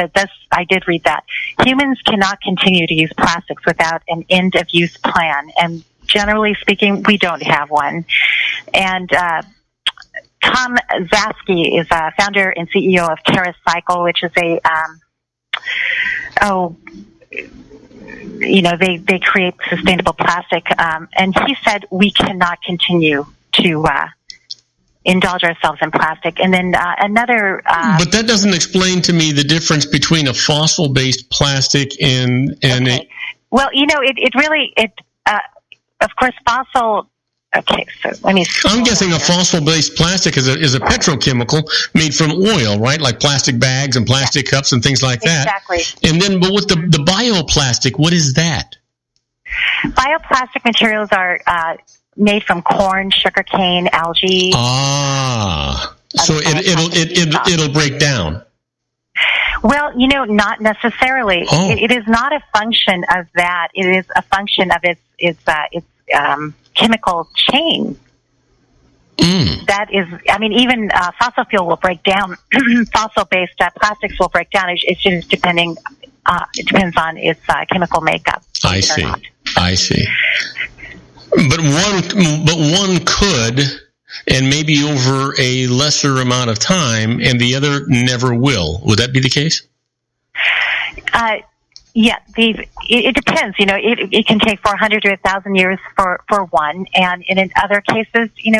I did read that. Humans cannot continue to use plastics without an end-of-use plan. And generally speaking, we don't have one. And Tom Zasky is a founder and CEO of TerraCycle, which is they create sustainable plastic. And he said we cannot continue to indulge ourselves in plastic. And then another... but that doesn't explain to me the difference between a fossil-based plastic and okay. Well, it really, of course, fossil... Okay, so let me... I'm guessing a fossil-based plastic is a petrochemical made from oil, right? Like plastic bags and plastic cups and things like that. Exactly. And then, but with the bioplastic, what is that? Bioplastic materials are made from corn, sugarcane, algae. Ah, so it'll break down. Well, not necessarily. Oh. It is not a function of that. It is a function of its chemical chain. That is, even fossil fuel will break down. Fossil-based plastics will break down. It's just it depends on its chemical makeup. I see. But one could, and maybe over a lesser amount of time, and the other never will. Would that be the case? Yeah, it depends. It can take 400 to 1,000 years for one, and in other cases, you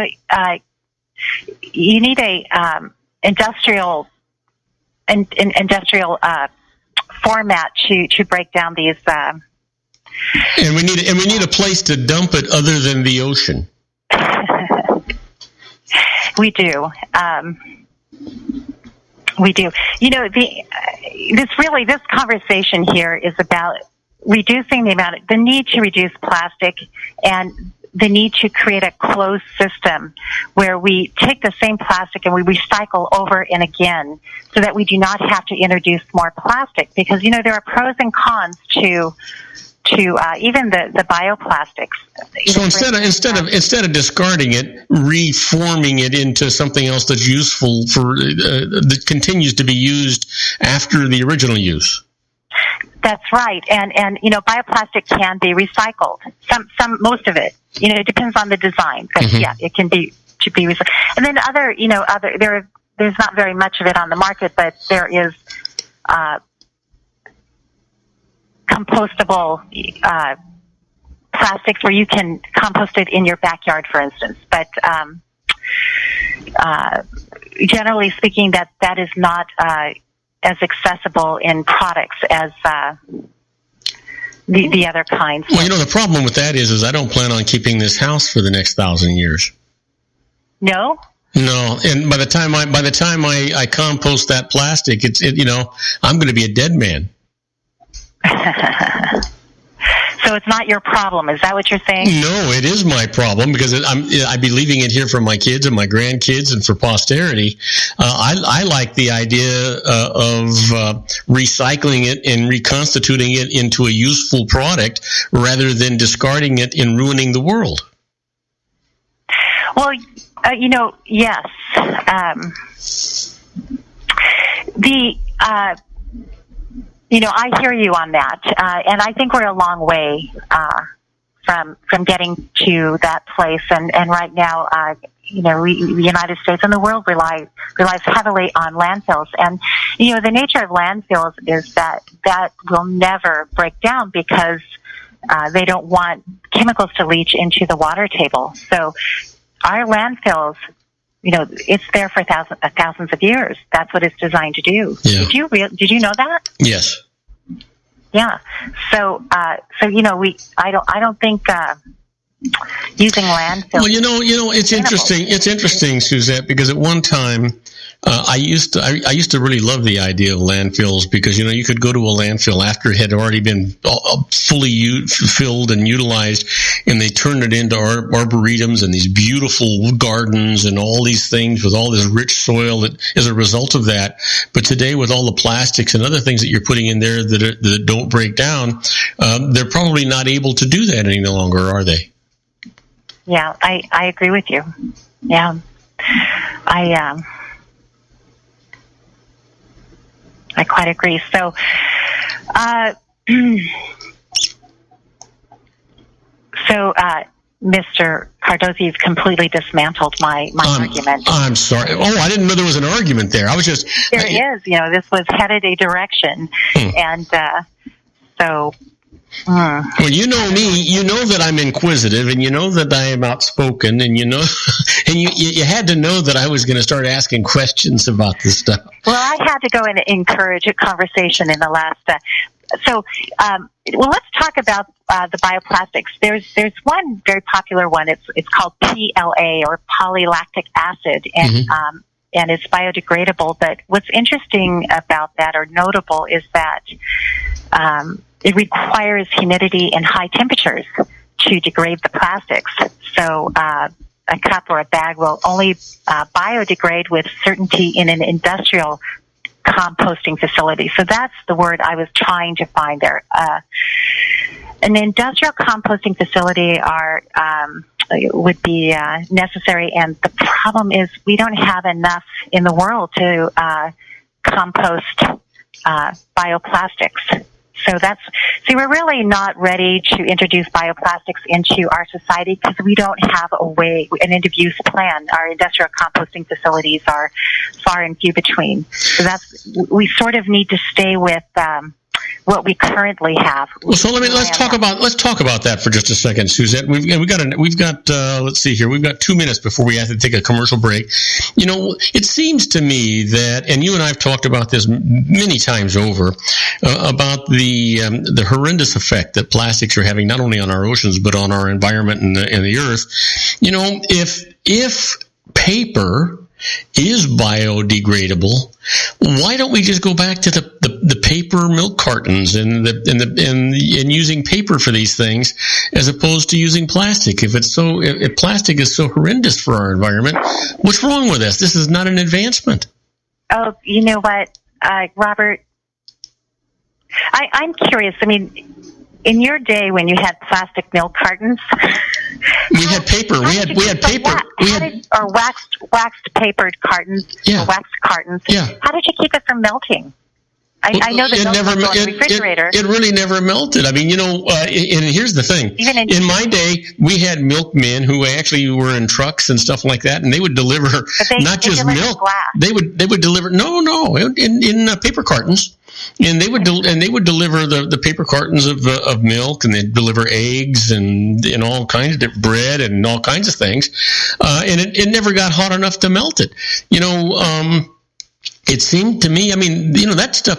need a industrial format to break down these. And we need a place to dump it other than the ocean. We do. We do. This conversation here is about reducing the need to reduce plastic and the need to create a closed system where we take the same plastic and we recycle over and again so that we do not have to introduce more plastic, because, there are pros and cons to even the bioplastics. So instead of discarding it, reforming it into something else that's useful that continues to be used after the original use. That's right, and bioplastic can be recycled. Most of it. It depends on the design, but yeah, it can be recycled. And then there's not very much of it on the market, but there is compostable plastics where you can compost it in your backyard, for instance. But generally speaking, that is not as accessible in products as the other kinds. Well, the problem with that is I don't plan on keeping this house for the next 1,000 years. No? No, and by the time I compost that plastic, I'm going to be a dead man. So it's not your problem. Is that what you're saying? No, it is my problem, because I'd be leaving it here for my kids and my grandkids and for posterity. I like the idea of recycling it and reconstituting it into a useful product rather than discarding it and ruining the world. Well, yes. I hear you on that, and I think we're a long way from getting to that place. And right now, the United States and the world relies heavily on landfills. And the nature of landfills is that will never break down because they don't want chemicals to leach into the water table. So our landfills it's there for thousands of years. That's what it's designed to do. Yeah. Did you know that? Yes. Yeah. So I don't think using landfills. Well, it's interesting. It's interesting, Suzette, because at one time, I used to really love the idea of landfills because you could go to a landfill after it had already been fully filled and utilized, and they turned it into arboretums and these beautiful gardens and all these things with all this rich soil that is a result of that. But today, with all the plastics and other things that you're putting in there that don't break down, they're probably not able to do that any longer, are they? Yeah, I agree with you. Yeah, I quite agree. So, Mr. Cardoza, you've completely dismantled my argument. I'm sorry. Oh, I didn't know there was an argument there. I was just... There is. This was headed a direction. And so... Well, you know me. You know that I'm inquisitive, and you know that I am outspoken, and and you had to know that I was going to start asking questions about this stuff. Well, I had to go and encourage a conversation in the last. Let's talk about the bioplastics. There's one very popular one. It's called PLA, or polylactic acid, and and it's biodegradable. But what's interesting about that, or notable, is that it requires humidity and high temperatures to degrade the plastics. So a cup or a bag will only biodegrade with certainty in an industrial composting facility. So that's the word I was trying to find there. An industrial composting facility would be necessary, and the problem is we don't have enough in the world to compost bioplastics. So we're really not ready to introduce bioplastics into our society because we don't have an end-of-use plan. Our industrial composting facilities are far and few between. So we sort of need to stay with what we currently have. Well, so let's talk about that for just a second, Suzette. We've got let's see here. We've got 2 minutes before we have to take a commercial break. It seems to me that, and you and I have talked about this many times over, about the horrendous effect that plastics are having not only on our oceans but on our environment and the earth. If paper is biodegradable, why don't we just go back to the paper milk cartons and using paper for these things as opposed to using plastic? If plastic is so horrendous for our environment, what's wrong with this? This is not an advancement. Oh, you know what, Robert? I'm curious. I mean, in your day when you had plastic milk cartons, we had paper. We had paper. Or waxed papered cartons. Yeah. Or waxed cartons. Yeah. How did you keep it from melting? I know that milk was on the refrigerator. It really never melted. I mean, and here's the thing. In my day, we had milkmen who actually were in trucks and stuff like that, and they would deliver not just milk. Glass. They would deliver in paper cartons. And they would deliver the paper cartons of milk, and they'd deliver eggs and all kinds of bread and all kinds of things, and it never got hot enough to melt it. It seemed to me, I mean, that stuff,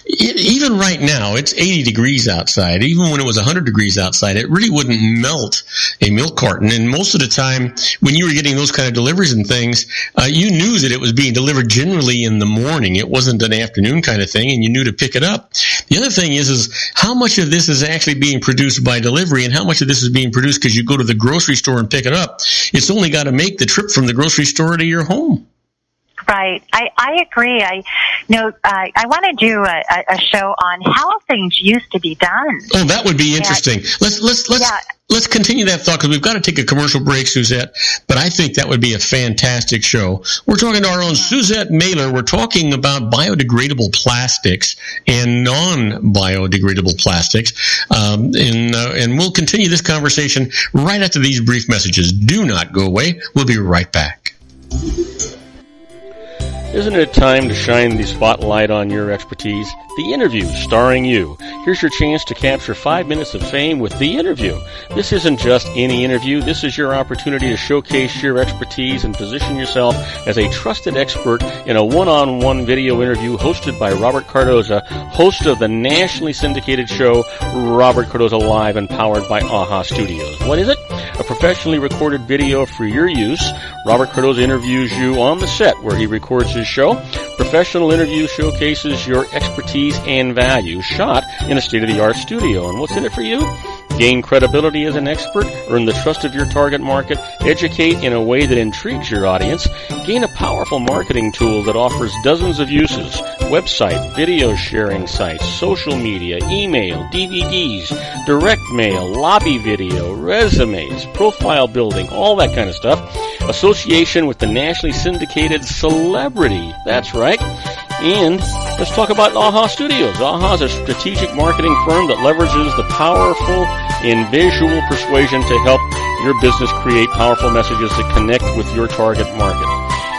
even right now, it's 80 degrees outside. Even when it was 100 degrees outside, it really wouldn't melt a milk carton. And most of the time, when you were getting those kind of deliveries and things, you knew that it was being delivered generally in the morning. It wasn't an afternoon kind of thing, and you knew to pick it up. The other thing is how much of this is actually being produced by delivery and how much of this is being produced because you go to the grocery store and pick it up. It's only got to make the trip from the grocery store to your home. Right. I agree. I want to do a show on how things used to be done. Oh, that would be interesting. Let's continue that thought because we've got to take a commercial break, Suzette. But I think that would be a fantastic show. We're talking to our own Suzette Mailer. We're talking about biodegradable plastics and non-biodegradable plastics. And we'll continue this conversation right after these brief messages. Do not go away. We'll be right back. Isn't it time to shine the spotlight on your expertise? The Interview, starring you. Here's your chance to capture 5 minutes of fame with The Interview. This isn't just any interview. This is your opportunity to showcase your expertise and position yourself as a trusted expert in a one-on-one video interview hosted by Robert Cardoza, host of the nationally syndicated show Robert Cardoza Live and powered by AHA Studios. What is it? A professionally recorded video for your use. Robert Cardoza interviews you on the set where he records his show. Professional interview showcases your expertise and value, shot in a state-of-the-art studio. And what's in it for you? Gain credibility as an expert, earn the trust of your target market, educate in a way that intrigues your audience, gain a powerful marketing tool that offers dozens of uses, website, video sharing sites, social media, email, DVDs, direct mail, lobby video, resumes, profile building, all that kind of stuff. Association with the nationally syndicated celebrity. That's right. And let's talk about AHA Studios. AHA is a strategic marketing firm that leverages the powerful and visual persuasion to help your business create powerful messages that connect with your target market.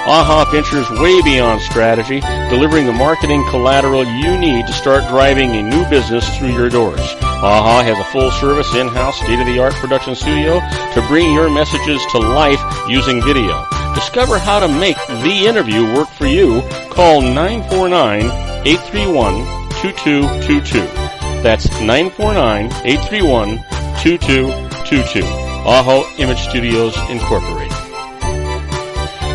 AHA ventures way beyond strategy, delivering the marketing collateral you need to start driving a new business through your doors. AHA has a full-service, in-house, state-of-the-art production studio to bring your messages to life using video. Discover how to make The Interview work for you. Call 949-831-2222. That's 949-831-2222. AHA Image Studios Incorporated.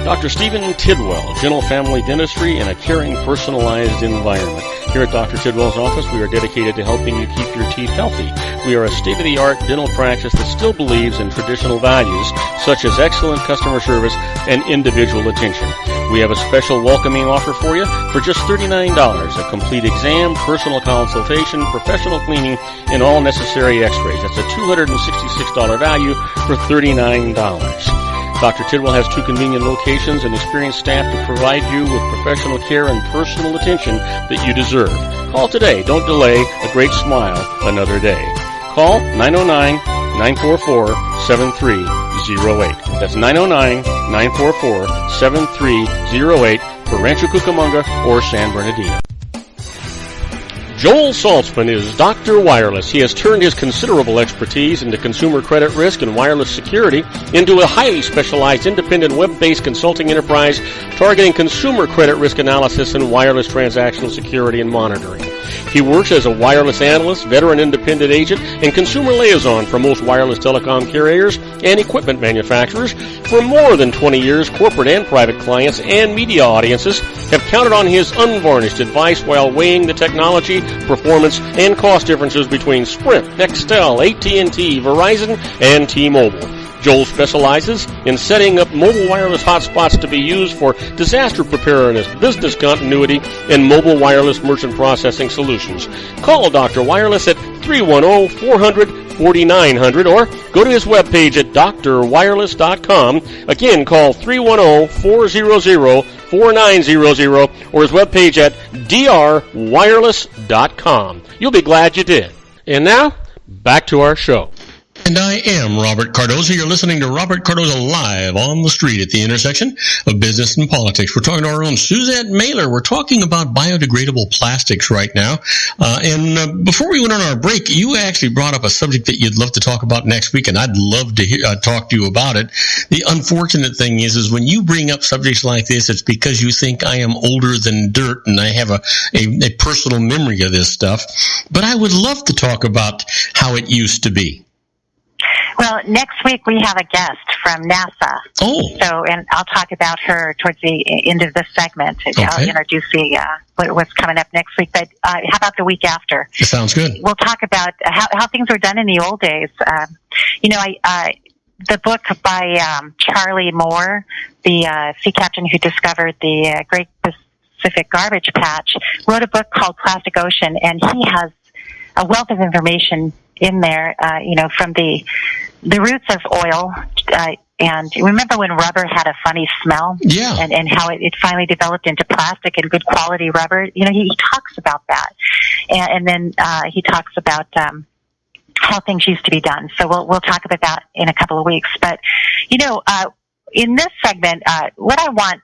Dr. Stephen Tidwell, Gentle Family Dentistry in a caring, personalized environment. Here at Dr. Tidwell's office, we are dedicated to helping you keep your teeth healthy. We are a state-of-the-art dental practice that still believes in traditional values, such as excellent customer service and individual attention. We have a special welcoming offer for you for just $39, a complete exam, personal consultation, professional cleaning, and all necessary x-rays. That's a $266 value for $39. Dr. Tidwell has 2 convenient locations and experienced staff to provide you with professional care and personal attention that you deserve. Call today. Don't delay. A great smile another day. Call 909-944-7308. That's 909-944-7308 for Rancho Cucamonga or San Bernardino. Joel Saltzman is Dr. Wireless. He has turned his considerable expertise into consumer credit risk and wireless security into a highly specialized independent web-based consulting enterprise targeting consumer credit risk analysis and wireless transactional security and monitoring. He works as a wireless analyst, veteran independent agent, and consumer liaison for most wireless telecom carriers and equipment manufacturers. For more than 20 years, corporate and private clients and media audiences have counted on his unvarnished advice while weighing the technology, performance, and cost differences between Sprint, Nextel, AT&T, Verizon, and T-Mobile. Joel specializes in setting up mobile wireless hotspots to be used for disaster preparedness, business continuity, and mobile wireless merchant processing solutions. Call Dr. Wireless at 310-400-4900 or go to his webpage at drwireless.com. Again, call 310-400-4900 or his webpage at drwireless.com. You'll be glad you did. And now, back to our show. And I am Robert Cardoza. You're listening to Robert Cardoza Live on the street at the intersection of business and politics. We're talking to our own Suzette Mailer. We're talking about biodegradable plastics right now. And before we went on our break, you actually brought up a subject that you'd love to talk about next week, and I'd love to talk to you about it. The unfortunate thing is when you bring up subjects like this, it's because you think I am older than dirt and I have a personal memory of this stuff. But I would love to talk about how it used to be. Well, next week we have a guest from NASA. Oh. So, and I'll talk about her towards the end of this segment. Okay. I'll introduce what's coming up next week. But how about the week after? It sounds good. We'll talk about how things were done in the old days. The book by Charlie Moore, the sea captain who discovered the Great Pacific Garbage Patch, wrote a book called Plastic Ocean, and he has a wealth of information in there, from the roots of oil, and remember when rubber had a funny smell? Yeah. And how it finally developed into plastic and good quality rubber. He talks about that. And then he talks about how things used to be done. So we'll talk about that in a couple of weeks. But, in this segment, what I want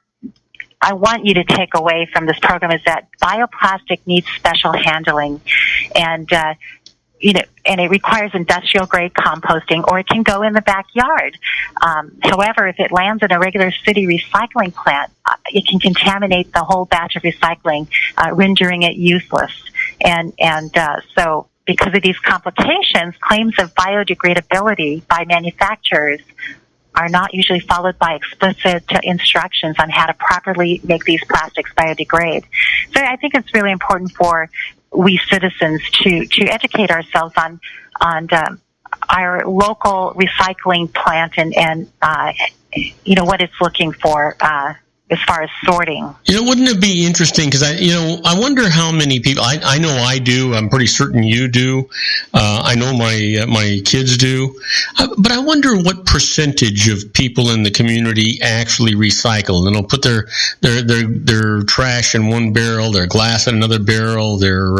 I want you to take away from this program is that bioplastic needs special handling, and and it requires industrial grade composting, or it can go in the backyard. However, if it lands in a regular city recycling plant, it can contaminate the whole batch of recycling, rendering it useless. And so because of these complications, claims of biodegradability by manufacturers are not usually followed by explicit instructions on how to properly make these plastics biodegrade. So I think it's really important for we citizens to educate ourselves on our local recycling plant and what it's looking for as far as sorting. Wouldn't it be interesting? Because I wonder how many people. I know I do. I'm pretty certain you do. I know my kids do. But I wonder what percentage of people in the community actually recycle. And they'll put their trash in one barrel, their glass in another barrel, their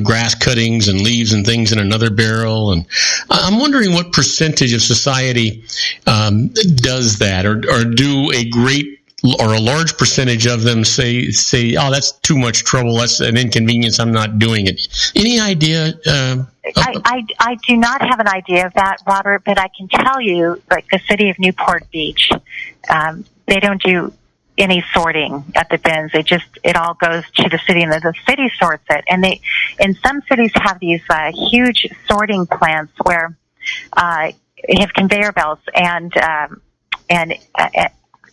grass cuttings and leaves and things in another barrel. And I'm wondering what percentage of society does that, or do a great or a large percentage of them say, oh, that's too much trouble, that's an inconvenience, I'm not doing it. Any idea? I do not have an idea of that, Robert, but I can tell you, like the city of Newport Beach, they don't do any sorting at the bins. It all goes to the city, and the city sorts it. And some cities have these huge sorting plants where they have conveyor belts and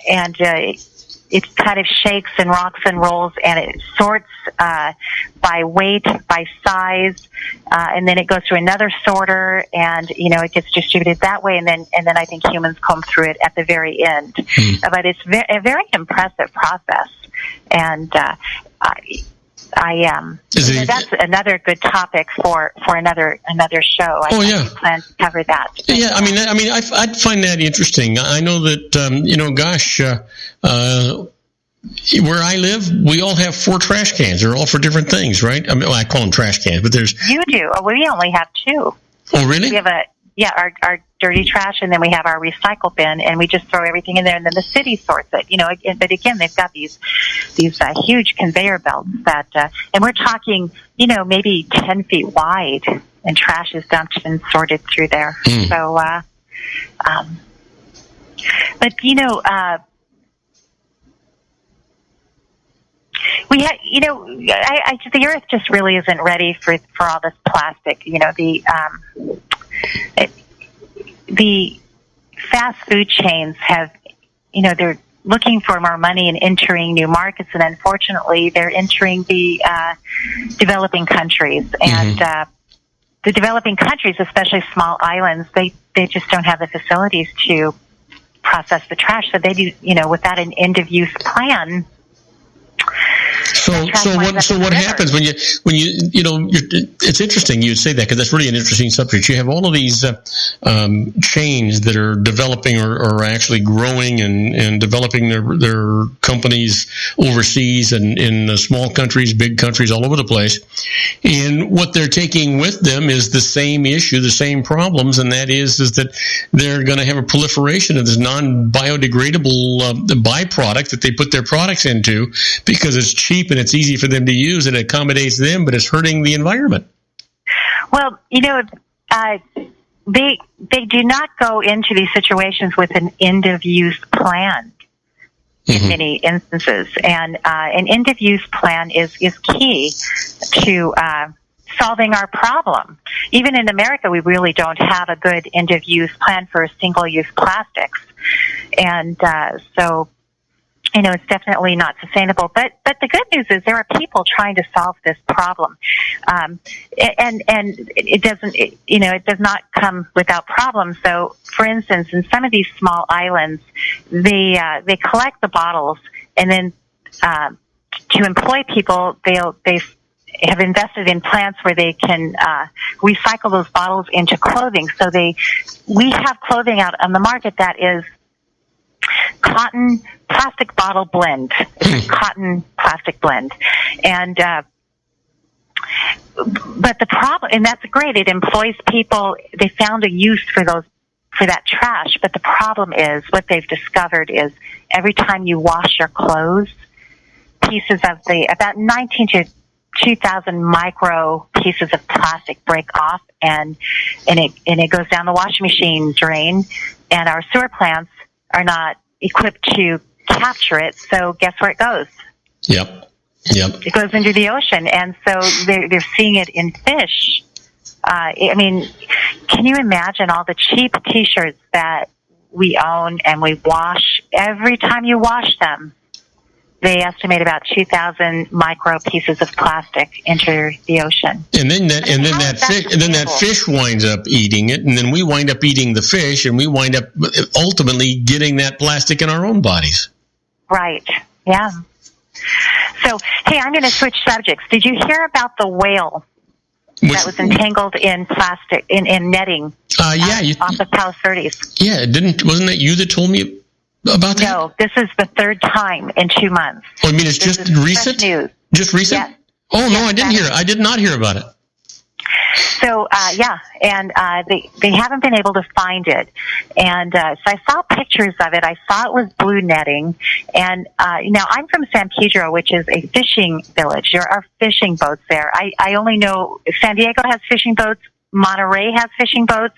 it kind of shakes and rocks and rolls, and it sorts by weight, by size, and then it goes through another sorter, and it gets distributed that way, and then I think humans comb through it at the very end. But it's a very impressive process, and that's another good topic for another show. I plan to cover that. Yeah, I'd find that interesting. I know that where I live, we all have 4 trash cans. They're all for different things, right? I call them trash cans, but there's you do. We only have 2. Oh, really? We have our dirty trash, and then we have our recycle bin, and we just throw everything in there, and then the city sorts it. But again, they've got these huge conveyor belts that, and we're talking, maybe 10 feet wide, and trash is dumped and sorted through there. So, but we had, the earth just really isn't ready for all this plastic. The fast food chains have, they're looking for more money and entering new markets, and unfortunately, they're entering the developing countries. And the developing countries, especially small islands, they just don't have the facilities to process the trash. So they do, without an end-of-use plan. So what happens when you it's interesting you'd say that, because that's really an interesting subject. You have all of these chains that are developing or actually growing and developing their companies overseas and in small countries, big countries, all over the place. And what they're taking with them is the same issue, the same problems, and that is that they're going to have a proliferation of this non-biodegradable byproduct that they put their products into, because it's cheap and it's easy for them to use and it accommodates them, but it's hurting the environment. Well, they do not go into these situations with an end-of-use plan in many instances. And an end-of-use plan is key to solving our problem. Even in America, we really don't have a good end-of-use plan for single-use plastics. And so it's definitely not sustainable. But the good news is there are people trying to solve this problem. And it doesn't, it does not come without problems. So, for instance, in some of these small islands, they collect the bottles, and then to employ people, they have invested in plants where they can recycle those bottles into clothing. So we have clothing out on the market that is cotton plastic bottle blend. It's a cotton plastic blend. And but the problem, and that's great, it employs people. They found a use for that trash, but the problem is, what they've discovered is, every time you wash your clothes, pieces of about 19 to 2,000 micro pieces of plastic break off, and it goes down the washing machine drain, and our sewer plants are not equipped to capture it, so guess where it goes? Yep. It goes into the ocean, and so they're seeing it in fish. I mean, can you imagine all the cheap T-shirts that we own and we wash? Every time you wash them, they estimate about 2,000 micro pieces of plastic enter the ocean. And then that fish winds up eating it, and then we wind up eating the fish, and we wind up ultimately getting that plastic in our own bodies. Right. Yeah. So, hey, I'm going to switch subjects. Did you hear about the whale that was entangled in plastic in netting? Off of Palos Verdes. Yeah, wasn't that you that told me about that? No, this is the third time in 2 months. Oh, I mean, it's just recent? News. Just recent? Yes. Oh, no, I did not hear about it. So, and they haven't been able to find it. And so I saw pictures of it. I saw it was blue netting. And now I'm from San Pedro, which is a fishing village. There are fishing boats there. I only know San Diego has fishing boats, Monterey has fishing boats,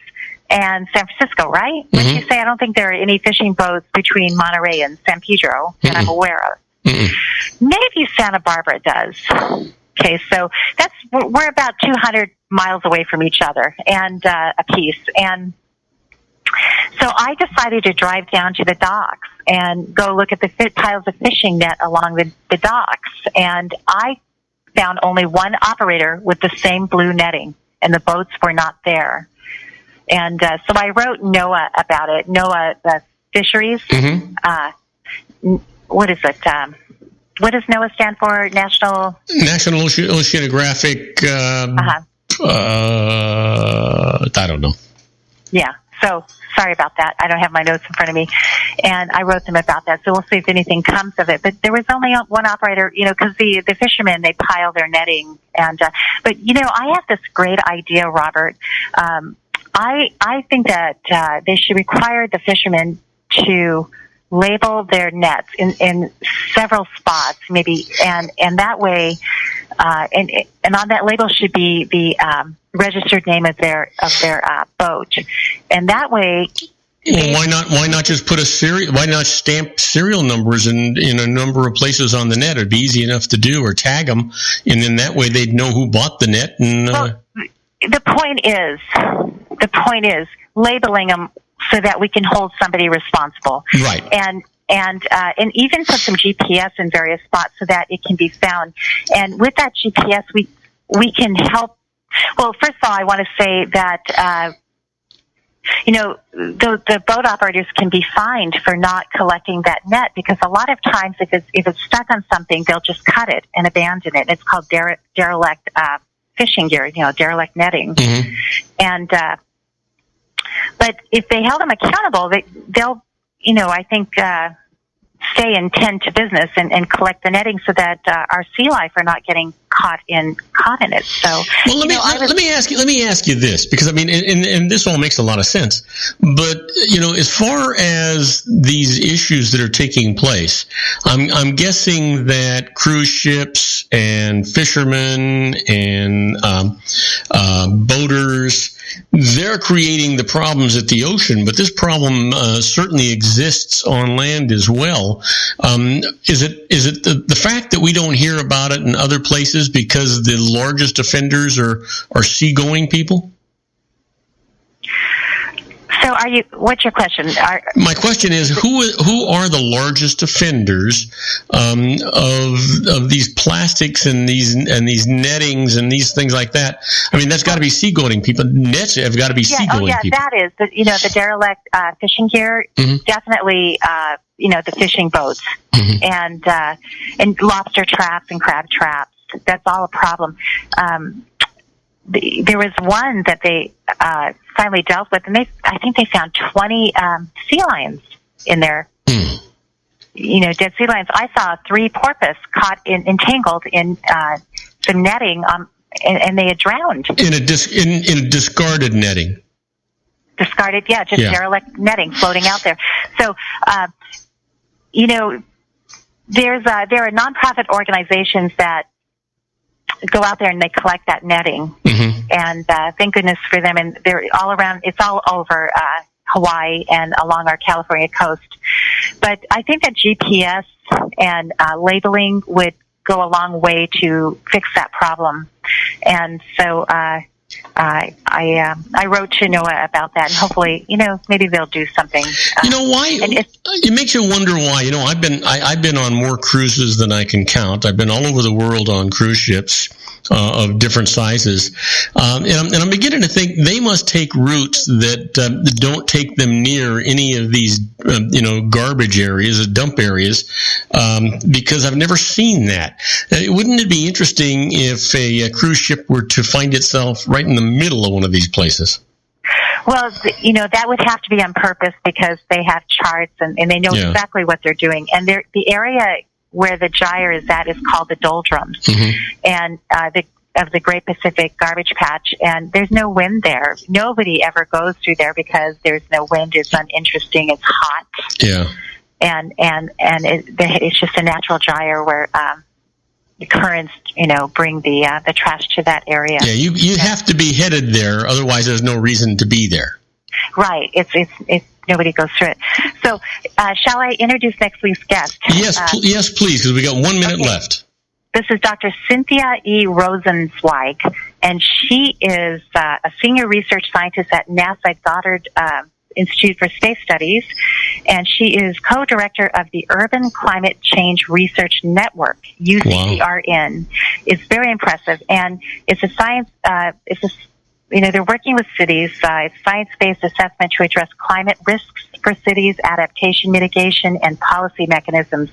and San Francisco, right? Mm-hmm. When you say I don't think there are any fishing boats between Monterey and San Pedro that I'm aware of. Mm-hmm. Maybe Santa Barbara does. Okay, so we're about 200 miles away from each other and a piece. And so I decided to drive down to the docks and go look at the piles of fishing net along the docks. And I found only one operator with the same blue netting, and the boats were not there. And so I wrote NOAA about it. NOAA Fisheries. Mm-hmm. What is it? What does NOAA stand for? National Oceanographic. I don't know. Yeah. So sorry about that. I don't have my notes in front of me, and I wrote them about that. So we'll see if anything comes of it. But there was only one operator, because the fishermen, they pile their netting, and but I have this great idea, Robert. I think that they should require the fishermen to label their nets in several spots, maybe, and that way, and on that label should be the registered name of their boat, and that way. Well, why not just put why not stamp serial numbers in a number of places on the net? It'd be easy enough to do, or tag them, and then that way they'd know who bought the net. And well, the point is labeling them so that we can hold somebody responsible. Right. And even put some GPS in various spots so that it can be found. And with that GPS, we can help. Well, first of all, I want to say that, the boat operators can be fined for not collecting that net, because a lot of times if it's stuck on something, they'll just cut it and abandon it. It's called derelict fishing gear, derelict netting. Mm-hmm. And, but if they held them accountable, they'll, I think, stay and tend to business and collect the netting so that our sea life are not getting caught in it. So, well, let me ask you this, because I mean, and this all makes a lot of sense. But as far as these issues that are taking place, I'm guessing that cruise ships and fishermen and boaters, they're creating the problems at the ocean, but this problem certainly exists on land as well. Is it the fact that we don't hear about it in other places because the largest offenders are seagoing people? So what's your question? My question is, who are the largest offenders of these plastics and these nettings and these things like that? I mean, that's got to be seagoing people. Nets have got to be seagoing people. That is the derelict fishing gear. Mm-hmm. Definitely, the fishing boats, mm-hmm. and lobster traps and crab traps. That's all a problem. There was one that they finally dealt with, and I think they found 20 sea lions in there. Mm. Dead sea lions. I saw 3 porpoise caught entangled in some netting, and they had drowned in a discarded netting. Discarded, derelict netting floating out there. So, there are nonprofit organizations that go out there and they collect that netting, and thank goodness for them. And they're all around. It's all over Hawaii and along our California coast. But I think that GPS and labeling would go a long way to fix that problem. And so I wrote to NOAA about that, and hopefully, maybe they'll do something. Why? It makes you wonder why. I've been on more cruises than I can count. I've been all over the world on cruise ships of different sizes, and I'm beginning to think they must take routes that don't take them near any of these, garbage areas, dump areas, because I've never seen that. Wouldn't it be interesting if a cruise ship were to find itself right in the middle of one of these places? Well, that would have to be on purpose because they have charts and they know exactly what they're doing. And the area where the gyre is at is called the doldrums, and of the Great Pacific Garbage Patch. And there's no wind there. Nobody ever goes through there because there's no wind. It's uninteresting. It's hot. Yeah. And it's just a natural gyre where the currents, bring the trash to that area. Yeah, you have to be headed there, otherwise there's no reason to be there. Right. It's nobody goes through it. So, shall I introduce next week's guest? Yes, yes, please, because we got 1 minute left. This is Dr. Cynthia E. Rosenzweig, and she is a senior research scientist at NASA Goddard Institute for Space Studies, and she is co-director of the Urban Climate Change Research Network, UCCRN. Wow. It's very impressive, and it's a science. They're working with cities. It's science-based assessment to address climate risks for cities, adaptation, mitigation, and policy mechanisms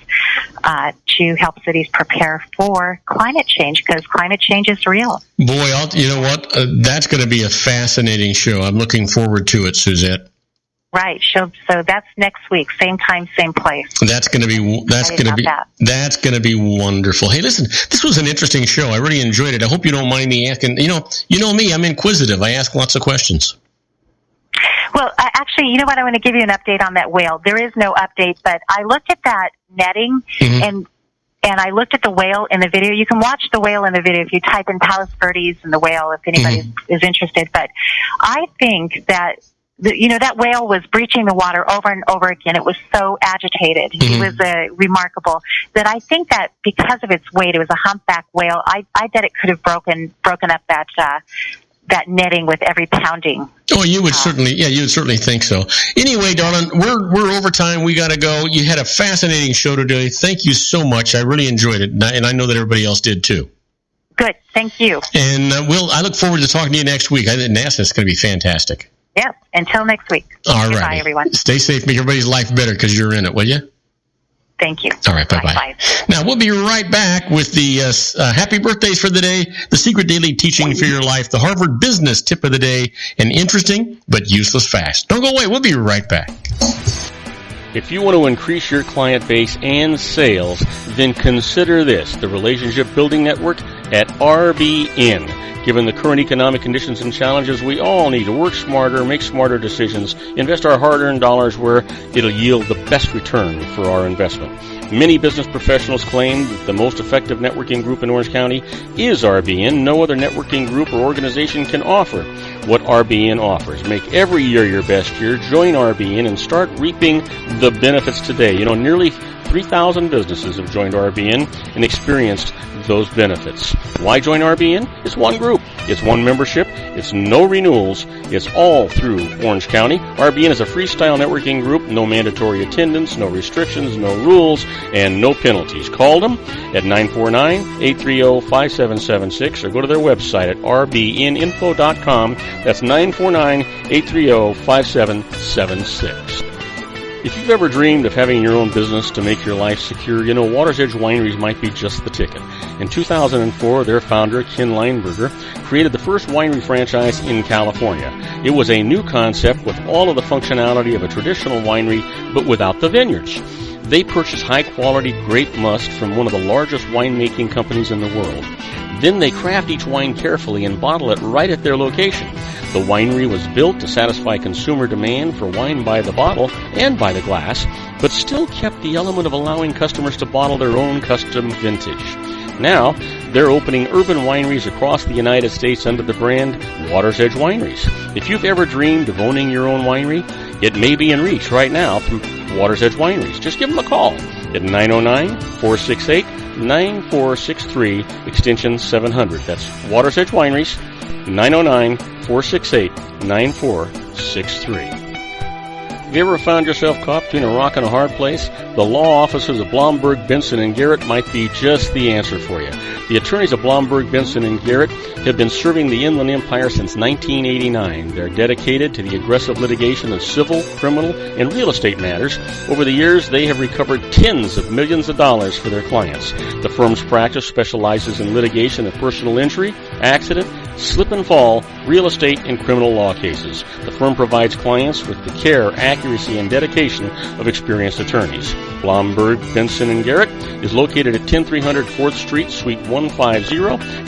to help cities prepare for climate change, because climate change is real. Boy, you know what? That's going to be a fascinating show. I'm looking forward to it, Suzette. Right. So that's next week, same time, same place. That's going to be wonderful. Hey, listen, this was an interesting show. I really enjoyed it. I hope you don't mind me asking. You know me. I'm inquisitive. I ask lots of questions. Well, actually, you know what? I want to give you an update on that whale. There is no update, but I looked at that netting and I looked at the whale in the video. You can watch the whale in the video if you type in Palos Verdes and the whale, if anybody is interested. But I think that that whale was breaching the water over and over again. It was so agitated. It was remarkable that I think that because of its weight, it was a humpback whale. I bet it could have broken up that netting with every pounding. Oh, you would certainly think so. Anyway, darling, we're over time. We got to go. You had a fascinating show today. Thank you so much. I really enjoyed it, and I know that everybody else did too. Good. Thank you. And I look forward to talking to you next week. I think NASA's going to be fantastic. Yep. Until next week. All right. Bye, everyone. Stay safe. Make everybody's life better because you're in it, will you? Thank you. All right. Bye-bye. Now, we'll be right back with the happy birthdays for the day, the secret daily teaching for your life, the Harvard business tip of the day, and interesting but useless facts. Don't go away. We'll be right back. If you want to increase your client base and sales, then consider this, the Relationship Building Network at RBN. Given the current economic conditions and challenges, we all need to work smarter, make smarter decisions, invest our hard-earned dollars where it'll yield the best return for our investment. Many business professionals claim that the most effective networking group in Orange County is RBN. No other networking group or organization can offer what RBN offers. Make every year your best year. Join RBN and start reaping the benefits today. Nearly 3,000 businesses have joined RBN and experienced those benefits. Why join RBN? It's one group. It's one membership. It's no renewals. It's all through Orange County. RBN is a freestyle networking group. No mandatory attendance, no restrictions, no rules, and no penalties. Call them at 949-830-5776 or go to their website at rbninfo.com. That's 949-830-5776. If you've ever dreamed of having your own business to make your life secure, Water's Edge Wineries might be just the ticket. In 2004, their founder, Ken Lineberger, created the first winery franchise in California. It was a new concept with all of the functionality of a traditional winery, but without the vineyards. They purchased high-quality grape must from one of the largest winemaking companies in the world. Then they craft each wine carefully and bottle it right at their location. The winery was built to satisfy consumer demand for wine by the bottle and by the glass, but still kept the element of allowing customers to bottle their own custom vintage. Now, they're opening urban wineries across the United States under the brand Water's Edge Wineries. If you've ever dreamed of owning your own winery, it may be in reach right now through Water's Edge Wineries. Just give them a call at 909-468-9463, extension 700. That's Water's Edge Wineries, 909-468-9463. Have you ever found yourself caught between a rock and a hard place? The law offices of Blomberg, Benson, and Garrett might be just the answer for you. The attorneys of Blomberg, Benson, and Garrett have been serving the Inland Empire since 1989. They're dedicated to the aggressive litigation of civil, criminal, and real estate matters. Over the years, they have recovered tens of millions of dollars for their clients. The firm's practice specializes in litigation of personal injury, accident, slip and fall, real estate, and criminal law cases. The firm provides clients with the care, accuracy, and dedication of experienced attorneys. Blomberg, Benson, and Garrett is located at 10300 4th Street, Suite 150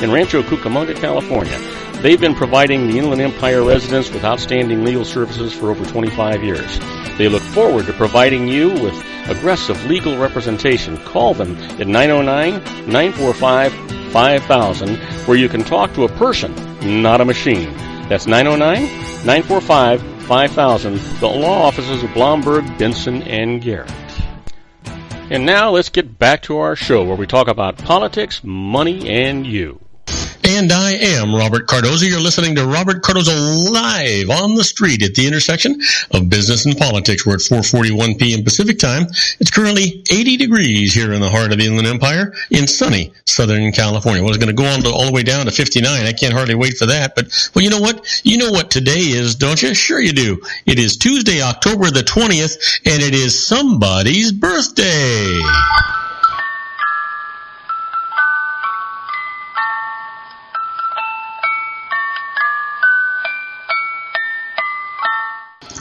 in Rancho Cucamonga, California. They've been providing the Inland Empire residents with outstanding legal services for over 25 years. They look forward to providing you with aggressive legal representation. Call them at 909-945-5000, where you can talk to a person, not a machine. That's 909-945-5000, the law offices of Blomberg, Benson, and Garrett. And now let's get back to our show where we talk about politics, money, and you. And I am Robert Cardoza. You're listening to Robert Cardoza live on the street at the intersection of business and politics. We're at 4:41 p.m. Pacific time. It's currently 80 degrees here in the heart of the Inland Empire in sunny Southern California. Well, it's going to go on all the way down to 59. I can't hardly wait for that. But, well, you know what? You know what today is, don't you? Sure you do. It is Tuesday, October the 20th, and it is somebody's birthday.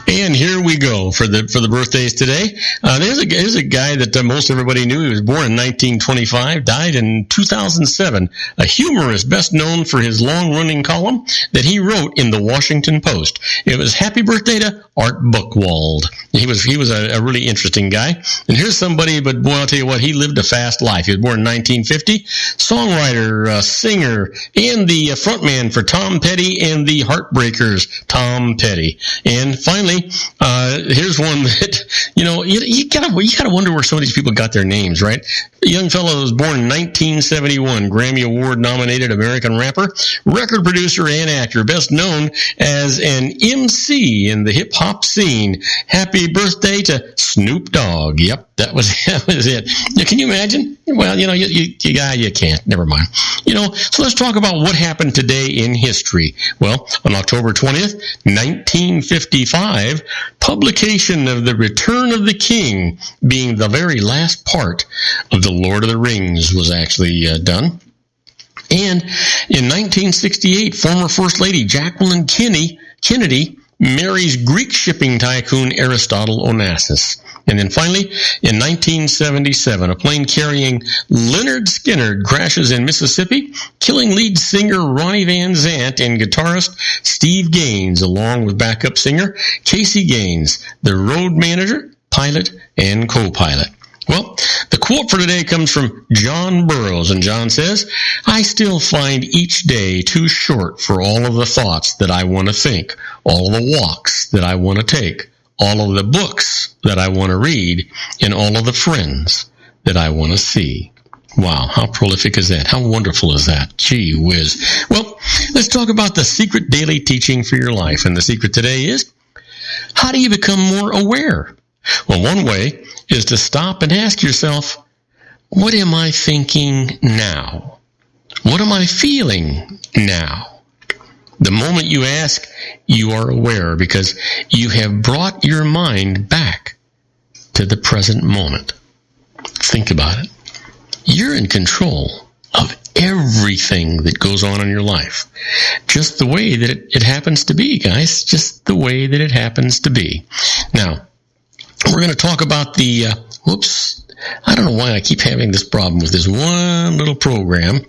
And here we go for the birthdays today. There's a guy that most everybody knew. He was born in 1925, died in 2007. A humorist best known for his long-running column that he wrote in the Washington Post. It was Happy Birthday to Art Buchwald. He was a really interesting guy. And here's somebody, but boy, I'll tell you what, he lived a fast life. He was born in 1950. Songwriter, singer, and the frontman for Tom Petty and the Heartbreakers, Tom Petty. And finally, here's one that, you gotta wonder where some of these people got their names, right? A young fellow was born in 1971, Grammy Award nominated American rapper, record producer, and actor, best known as an MC in the hip hop scene. Happy birthday to Snoop Dogg. Yep, that was it. Now, can you imagine? Well, you can't. Never mind. So let's talk about what happened today in history. Well, on October 20th, 1955, publication of The Return of the King, being the very last part of The Lord of the Rings, was actually done. And in 1968, former First Lady Jacqueline Kennedy marries Greek shipping tycoon Aristotle Onassis. And then finally, in 1977, a plane carrying Leonard Skinner crashes in Mississippi, killing lead singer Ronnie Van Zant and guitarist Steve Gaines, along with backup singer Casey Gaines, the road manager, pilot, and co-pilot. Well, the quote for today comes from John Burroughs, and John says, "I still find each day too short for all of the thoughts that I want to think, all of the walks that I want to take, all of the books that I want to read, and all of the friends that I want to see." Wow, how prolific is that? How wonderful is that? Gee whiz. Well, let's talk about the secret daily teaching for your life. And the secret today is, how do you become more aware? Well, one way is to stop and ask yourself, what am I thinking now? What am I feeling now? The moment you ask, you are aware because you have brought your mind back to the present moment. Think about it. You're in control of everything that goes on in your life. Just the way that it happens to be, guys. Just the way that it happens to be. Now, we're going to talk about the, I don't know why I keep having this problem with this one little program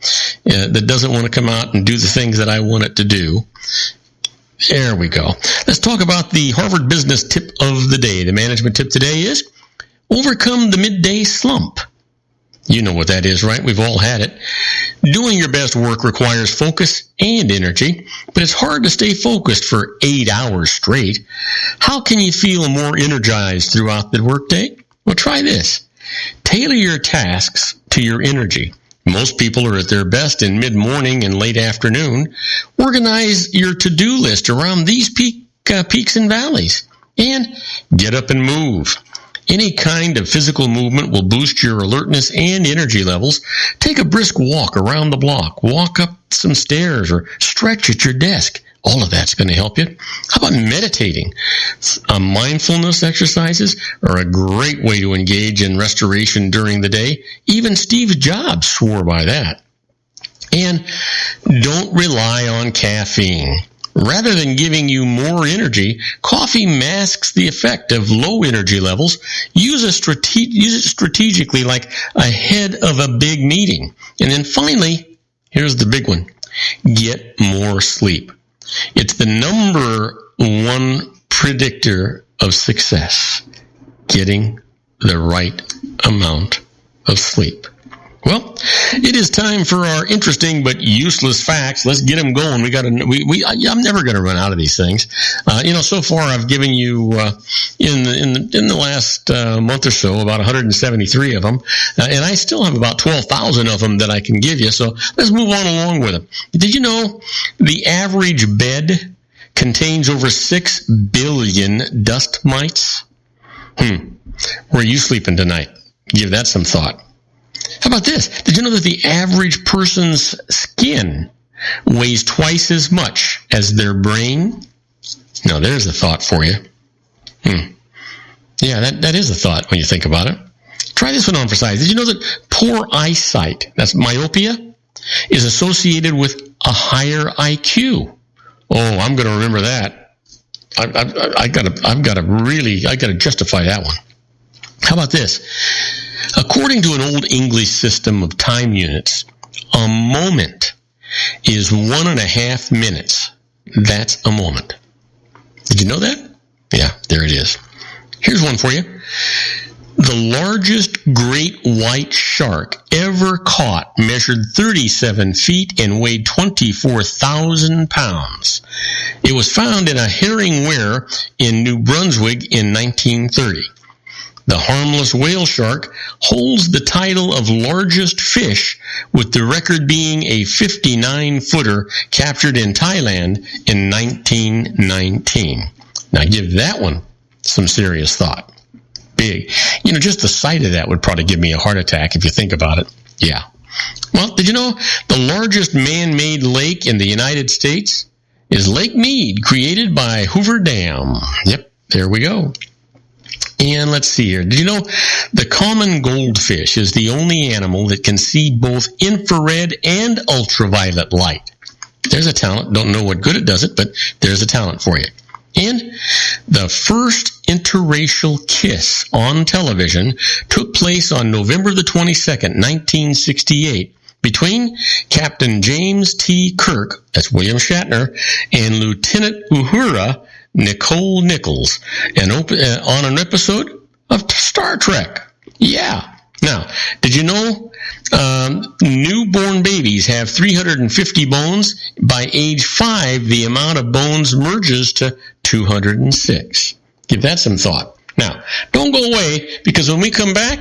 that doesn't want to come out and do the things that I want it to do. There we go. Let's talk about the Harvard Business Tip of the day. The management tip today is overcome the midday slump. You know what that is, right? We've all had it. Doing your best work requires focus and energy, but it's hard to stay focused for 8 hours straight. How can you feel more energized throughout the workday? Well, try this. Tailor your tasks to your energy. Most people are at their best in mid-morning and late afternoon. Organize your to-do list around these peaks and valleys. And get up and move. Any kind of physical movement will boost your alertness and energy levels. Take a brisk walk around the block. Walk up some stairs or stretch at your desk. All of that's going to help you. How about meditating? Mindfulness exercises are a great way to engage in restoration during the day. Even Steve Jobs swore by that. And don't rely on caffeine. Rather than giving you more energy, coffee masks the effect of low energy levels. Use it strategically, like ahead of a big meeting. And then finally, here's the big one. Get more sleep. It's the number one predictor of success. Getting the right amount of sleep. Well, it is time for our interesting but useless facts. Let's get them going. I'm never going to run out of these things. So far I've given you in the last month or so about 173 of them, and I still have about 12,000 of them that I can give you. So let's move on along with them. Did you know the average bed contains over 6 billion dust mites? Where are you sleeping tonight? Give that some thought. How about this? Did you know that the average person's skin weighs twice as much as their brain? Now, there's a thought for you. Yeah, that is a thought when you think about it. Try this one on for size. Did you know that poor eyesight, that's myopia, is associated with a higher IQ? Oh, I'm going to remember that. I got to justify that one. How about this? According to an old English system of time units, a moment is 1.5 minutes. That's a moment. Did you know that? Yeah, there it is. Here's one for you. The largest great white shark ever caught measured 37 feet and weighed 24,000 pounds. It was found in a herring weir in New Brunswick in 1930. The harmless whale shark holds the title of largest fish, with the record being a 59-footer captured in Thailand in 1919. Now give that one some serious thought. Big. Just the sight of that would probably give me a heart attack if you think about it. Yeah. Well, did you know the largest man-made lake in the United States is Lake Mead, created by Hoover Dam? Yep, there we go. And let's see here. Did you know the common goldfish is the only animal that can see both infrared and ultraviolet light? There's a talent. Don't know what good it does it, but there's a talent for you. And the first interracial kiss on television took place on November the 22nd, 1968, between Captain James T. Kirk, that's William Shatner, and Lieutenant Uhura Nicole Nichols, on an episode of Star Trek. Yeah. Now, did you know newborn babies have 350 bones? By age 5, the amount of bones merges to 206. Give that some thought. Now, don't go away, because when we come back,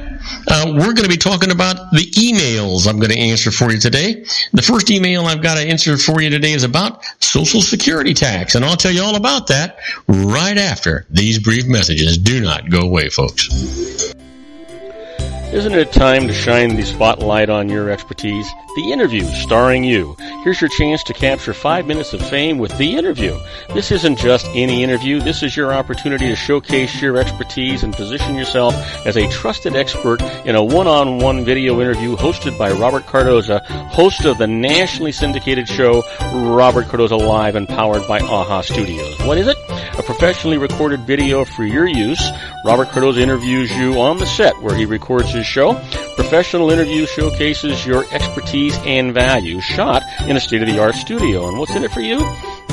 we're going to be talking about the emails I'm going to answer for you today. The first email I've got to answer for you today is about Social Security tax, and I'll tell you all about that right after these brief messages. Do not go away, folks. Isn't it time to shine the spotlight on your expertise? The Interview, starring you. Here's your chance to capture 5 minutes of fame with The Interview. This isn't just any interview. This is your opportunity to showcase your expertise and position yourself as a trusted expert in a one-on-one video interview hosted by Robert Cardoza, host of the nationally syndicated show Robert Cardoza Live, and powered by AHA Studios. What is it? A professionally recorded video for your use. Robert Cardoza interviews you on the set where he records his his show. Professional interview showcases your expertise and value, shot in a state-of-the-art studio. And what's in it for you?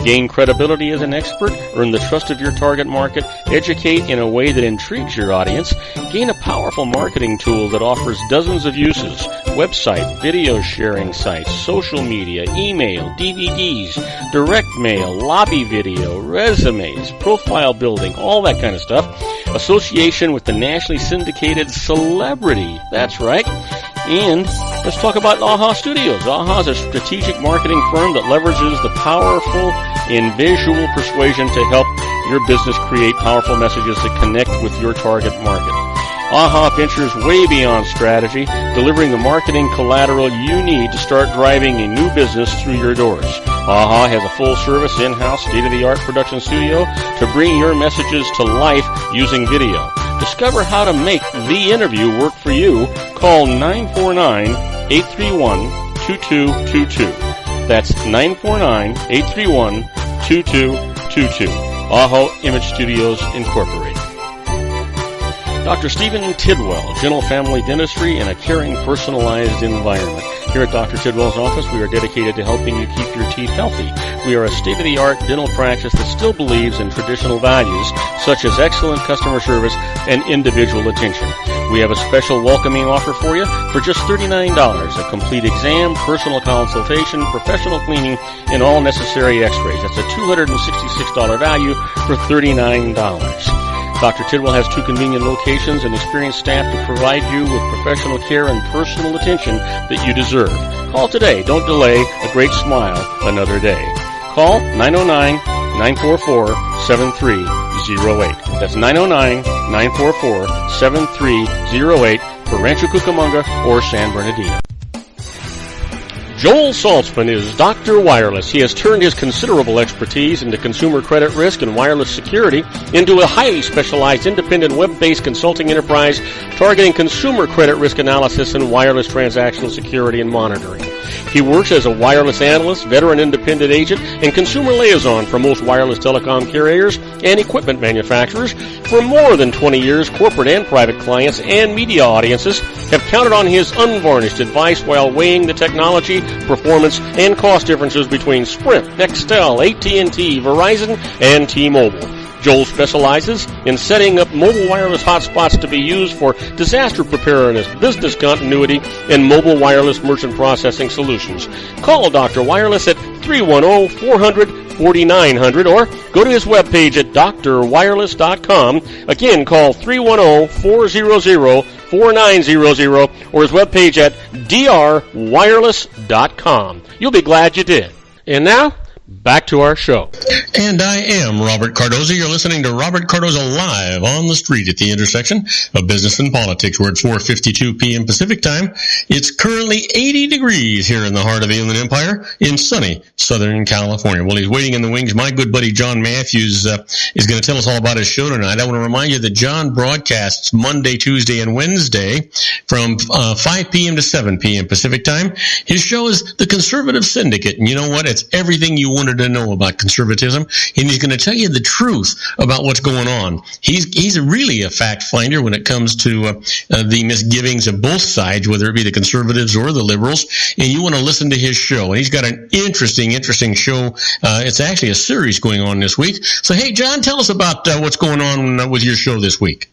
Gain credibility as an expert, earn the trust of your target market, educate in a way that intrigues your audience, gain a powerful marketing tool that offers dozens of uses, website, video sharing sites, social media, email, DVDs, direct mail, lobby video, resumes, profile building, all that kind of stuff. Association with the nationally syndicated celebrity. That's right. And let's talk about AHA Studios. AHA is a strategic marketing firm that leverages the powerful and visual persuasion to help your business create powerful messages that connect with your target market. AHA ventures way beyond strategy, delivering the marketing collateral you need to start driving a new business through your doors. AHA has a full-service, in-house, state-of-the-art production studio to bring your messages to life using video. Discover how to make the interview work for you. Call 949-831-2222. That's 949-831-2222. AHA Image Studios, Incorporated. Dr. Stephen Tidwell, Gentle Family Dentistry in a caring, personalized environment. Here at Dr. Tidwell's office, we are dedicated to helping you keep your teeth healthy. We are a state-of-the-art dental practice that still believes in traditional values, such as excellent customer service and individual attention. We have a special welcoming offer for you for just $39, a complete exam, personal consultation, professional cleaning, and all necessary x-rays. That's a $266 value for $39. Dr. Tidwell has 2 convenient locations and experienced staff to provide you with professional care and personal attention that you deserve. Call today. Don't delay. A great smile another day. Call 909-944-7308. That's 909-944-7308 for Rancho Cucamonga or San Bernardino. Joel Saltzman is Dr. Wireless. He has turned his considerable expertise into consumer credit risk and wireless security into a highly specialized independent web-based consulting enterprise targeting consumer credit risk analysis and wireless transactional security and monitoring. He works as a wireless analyst, veteran independent agent, and consumer liaison for most wireless telecom carriers and equipment manufacturers. For more than 20 years, corporate and private clients and media audiences have counted on his unvarnished advice while weighing the technology, performance, and cost differences between Sprint, Nextel, AT&T, Verizon, and T-Mobile. Joel specializes in setting up mobile wireless hotspots to be used for disaster preparedness, business continuity, and mobile wireless merchant processing solutions. Call Dr. Wireless at 310-400-4900 or go to his webpage at drwireless.com. Again, call 310-400-4900 or his webpage at drwireless.com. You'll be glad you did. And now, back to our show. And I am Robert Cardoza. You're listening to Robert Cardoza Live on the street at the intersection of business and politics. We're at 4:52 p.m. Pacific time. It's currently 80 degrees here in the heart of the Inland Empire in sunny Southern California. Well, he's waiting in the wings. My good buddy John Matthews is going to tell us all about his show tonight. I want to remind you that John broadcasts Monday, Tuesday, and Wednesday from 5 p.m. to 7 p.m. Pacific time. His show is The Conservative Syndicate, and you know what? It's everything you wanted to know about conservatism, and he's going to tell you the truth about what's going on. He's really a fact finder when it comes to the misgivings of both sides, whether it be the conservatives or the liberals, and you want to listen to his show. And he's got an interesting show. It's actually a series going on this week. So, hey, John, tell us about what's going on with your show this week.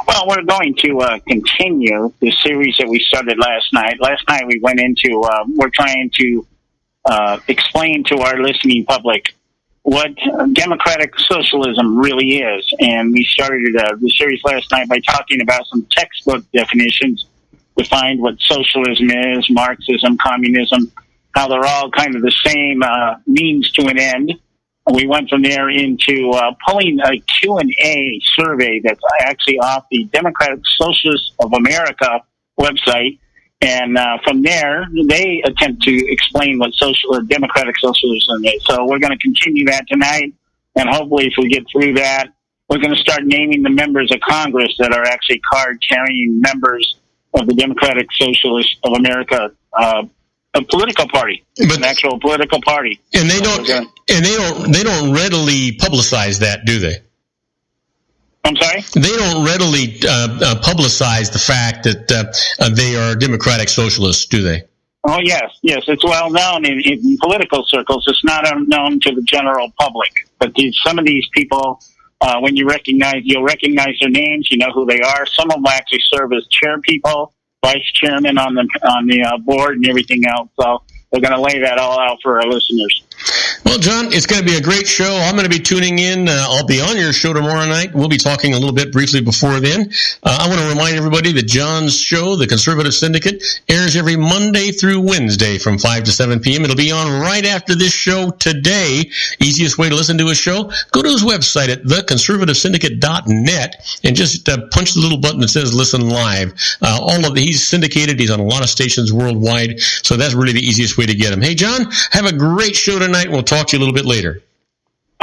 Well, we're going to continue the series that we started last night. Last night we went into, we're trying to explain to our listening public what democratic socialism really is. And we started the series last night by talking about some textbook definitions to find what socialism is, Marxism, communism, how they're all kind of the same means to an end. And we went from there into pulling a Q&A survey that's actually off the Democratic Socialists of America website. And from there, they attempt to explain what democratic socialism is. So we're going to continue that tonight, and hopefully if we get through that, we're going to start naming the members of Congress that are actually card-carrying members of the Democratic Socialists of America, a political party, an actual political party. And they don't readily publicize that, do they? I'm sorry? They don't readily publicize the fact that they are democratic socialists, do they? Oh, yes. It's well known in political circles. It's not unknown to the general public. But some of these people, when you'll recognize their names, you know who they are. Some of them actually serve as chair people, vice chairman on the board and everything else. So we're going to lay that all out for our listeners. Well, John, it's going to be a great show. I'm going to be tuning in. I'll be on your show tomorrow night. We'll be talking a little bit briefly before then. I want to remind everybody that John's show, The Conservative Syndicate, airs every Monday through Wednesday from 5 to 7 p.m. It'll be on right after this show today. Easiest way to listen to his show, go to his website at theconservativesyndicate.net and just punch the little button that says Listen Live. He's syndicated. He's on a lot of stations worldwide, so that's really the easiest way to get him. Hey, John, have a great show tonight. We'll talk to you a little bit later.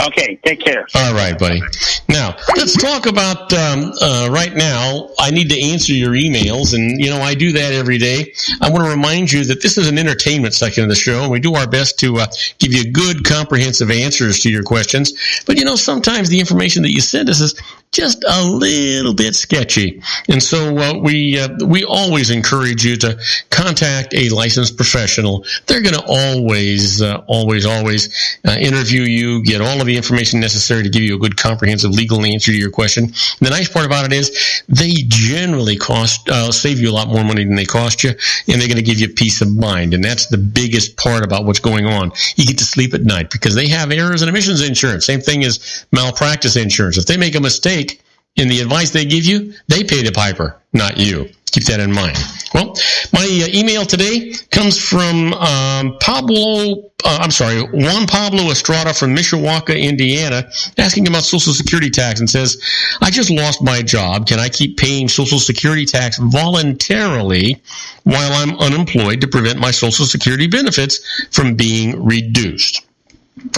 Okay, take care. All right, buddy. Now, let's talk about, right now, I need to answer your emails, and, I do that every day. I want to remind you that this is an entertainment section of the show, and we do our best to give you good, comprehensive answers to your questions. But, sometimes the information that you send us is just a little bit sketchy. And so we always encourage you to contact a licensed professional. They're going to always interview you, get all of the information necessary to give you a good, comprehensive legal answer to your question. And the nice part about it is they generally save you a lot more money than they cost you, and they're going to give you peace of mind. And that's the biggest part about what's going on. You get to sleep at night because they have errors and omissions insurance. Same thing as malpractice insurance. If they make a mistake in the advice they give you, they pay the piper, not you. Keep that in mind. Well, my email today comes from Juan Pablo Estrada from Mishawaka, Indiana, asking about Social Security tax and says, I just lost my job. Can I keep paying Social Security tax voluntarily while I'm unemployed to prevent my Social Security benefits from being reduced?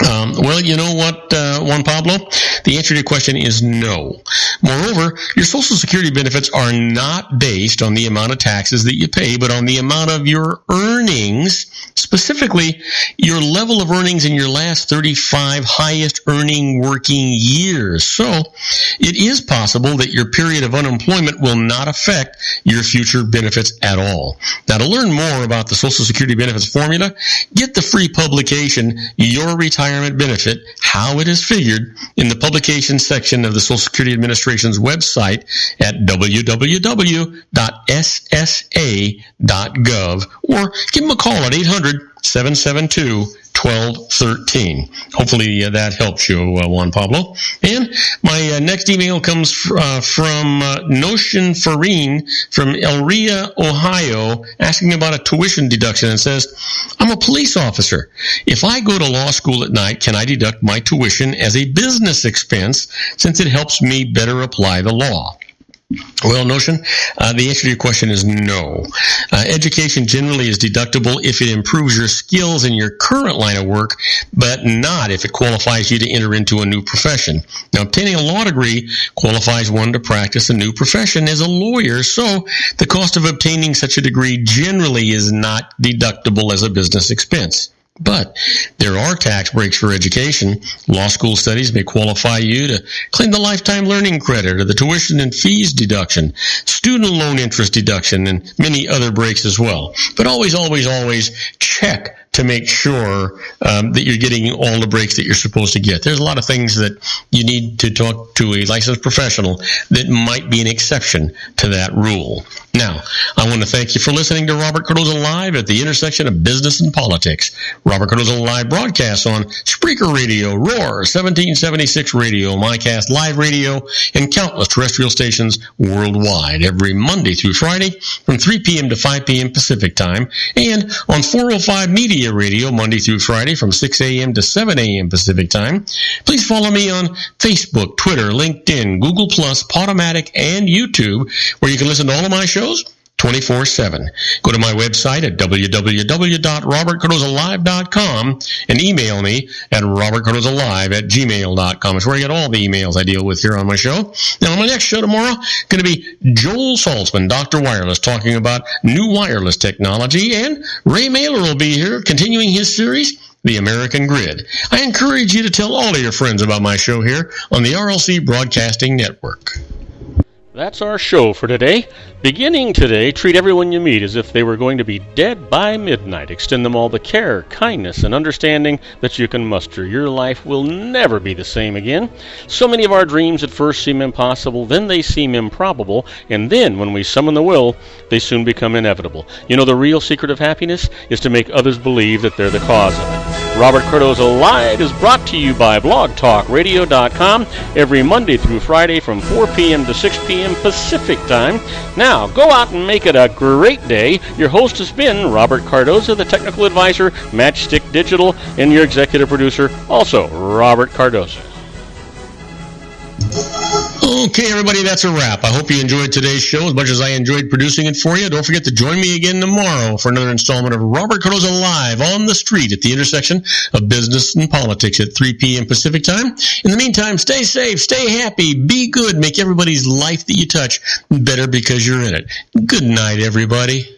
Well, you know what, Juan Pablo? The answer to your question is no. Moreover, your Social Security benefits are not based on the amount of taxes that you pay, but on the amount of your earnings, specifically your level of earnings in your last 35 highest earning working years. So it is possible that your period of unemployment will not affect your future benefits at all. Now, to learn more about the Social Security benefits formula, get the free publication, Your Retirement Benefit, How It Is Figured, in the publication section of the Social Security Administration's website at www.ssa.gov, or give them a call at 800-772-1213. Hopefully that helps you, Juan Pablo. And my next email comes from Notion Farine from Elria, Ohio, asking about a tuition deduction, and says, I'm a police officer. If I go to law school at night, can I deduct my tuition as a business expense since it helps me better apply the law? Well, Notion, the answer to your question is no. Education generally is deductible if it improves your skills in your current line of work, but not if it qualifies you to enter into a new profession. Now, obtaining a law degree qualifies one to practice a new profession as a lawyer, so the cost of obtaining such a degree generally is not deductible as a business expense. But there are tax breaks for education. Law school studies may qualify you to claim the lifetime learning credit or the tuition and fees deduction, student loan interest deduction, and many other breaks as well. But always check to make sure that you're getting all the breaks that you're supposed to get. There's a lot of things that you need to talk to a licensed professional that might be an exception to that rule. Now, I want to thank you for listening to Robert Cardoza Live at the intersection of business and politics. Robert Cardoza Live broadcasts on Spreaker Radio, Roar, 1776 Radio, MyCast Live Radio, and countless terrestrial stations worldwide every Monday through Friday from 3 p.m. to 5 p.m. Pacific Time, and on 405 Media Radio Monday through Friday from 6 a.m. to 7 a.m. Pacific Time. Please follow me on Facebook, Twitter, LinkedIn, Google+, Podomatic, and YouTube, where you can listen to all of my shows 24/7. Go to my website at www.robertcardozalive.com and email me at robertcardozalive@gmail.com. It's where I get all the emails I deal with here on my show. Now, on my next show tomorrow, going to be Joel Saltzman, Dr. Wireless, talking about new wireless technology, and Ray Mailer will be here continuing his series, the American Grid. I encourage you to tell all of your friends about my show here on the RLC Broadcasting Network. That's our show for today. Beginning today, treat everyone you meet as if they were going to be dead by midnight. Extend them all the care, kindness, and understanding that you can muster. Your life will never be the same again. So many of our dreams at first seem impossible, then they seem improbable, and then when we summon the will, they soon become inevitable. You know, the real secret of happiness is to make others believe that they're the cause of it. Robert Cardoza Live is brought to you by blogtalkradio.com every Monday through Friday from 4 p.m. to 6 p.m. Pacific Time. Now, go out and make it a great day. Your host has been Robert Cardoza, the technical advisor, Matchstick Digital, and your executive producer, also Robert Cardoza. Okay, everybody, that's a wrap. I hope you enjoyed today's show as much as I enjoyed producing it for you. Don't forget to join me again tomorrow for another installment of Robert Cardoza Live on the street at the intersection of business and politics at 3 p.m. Pacific Time. In the meantime, stay safe, stay happy, be good, make everybody's life that you touch better because you're in it. Good night, everybody.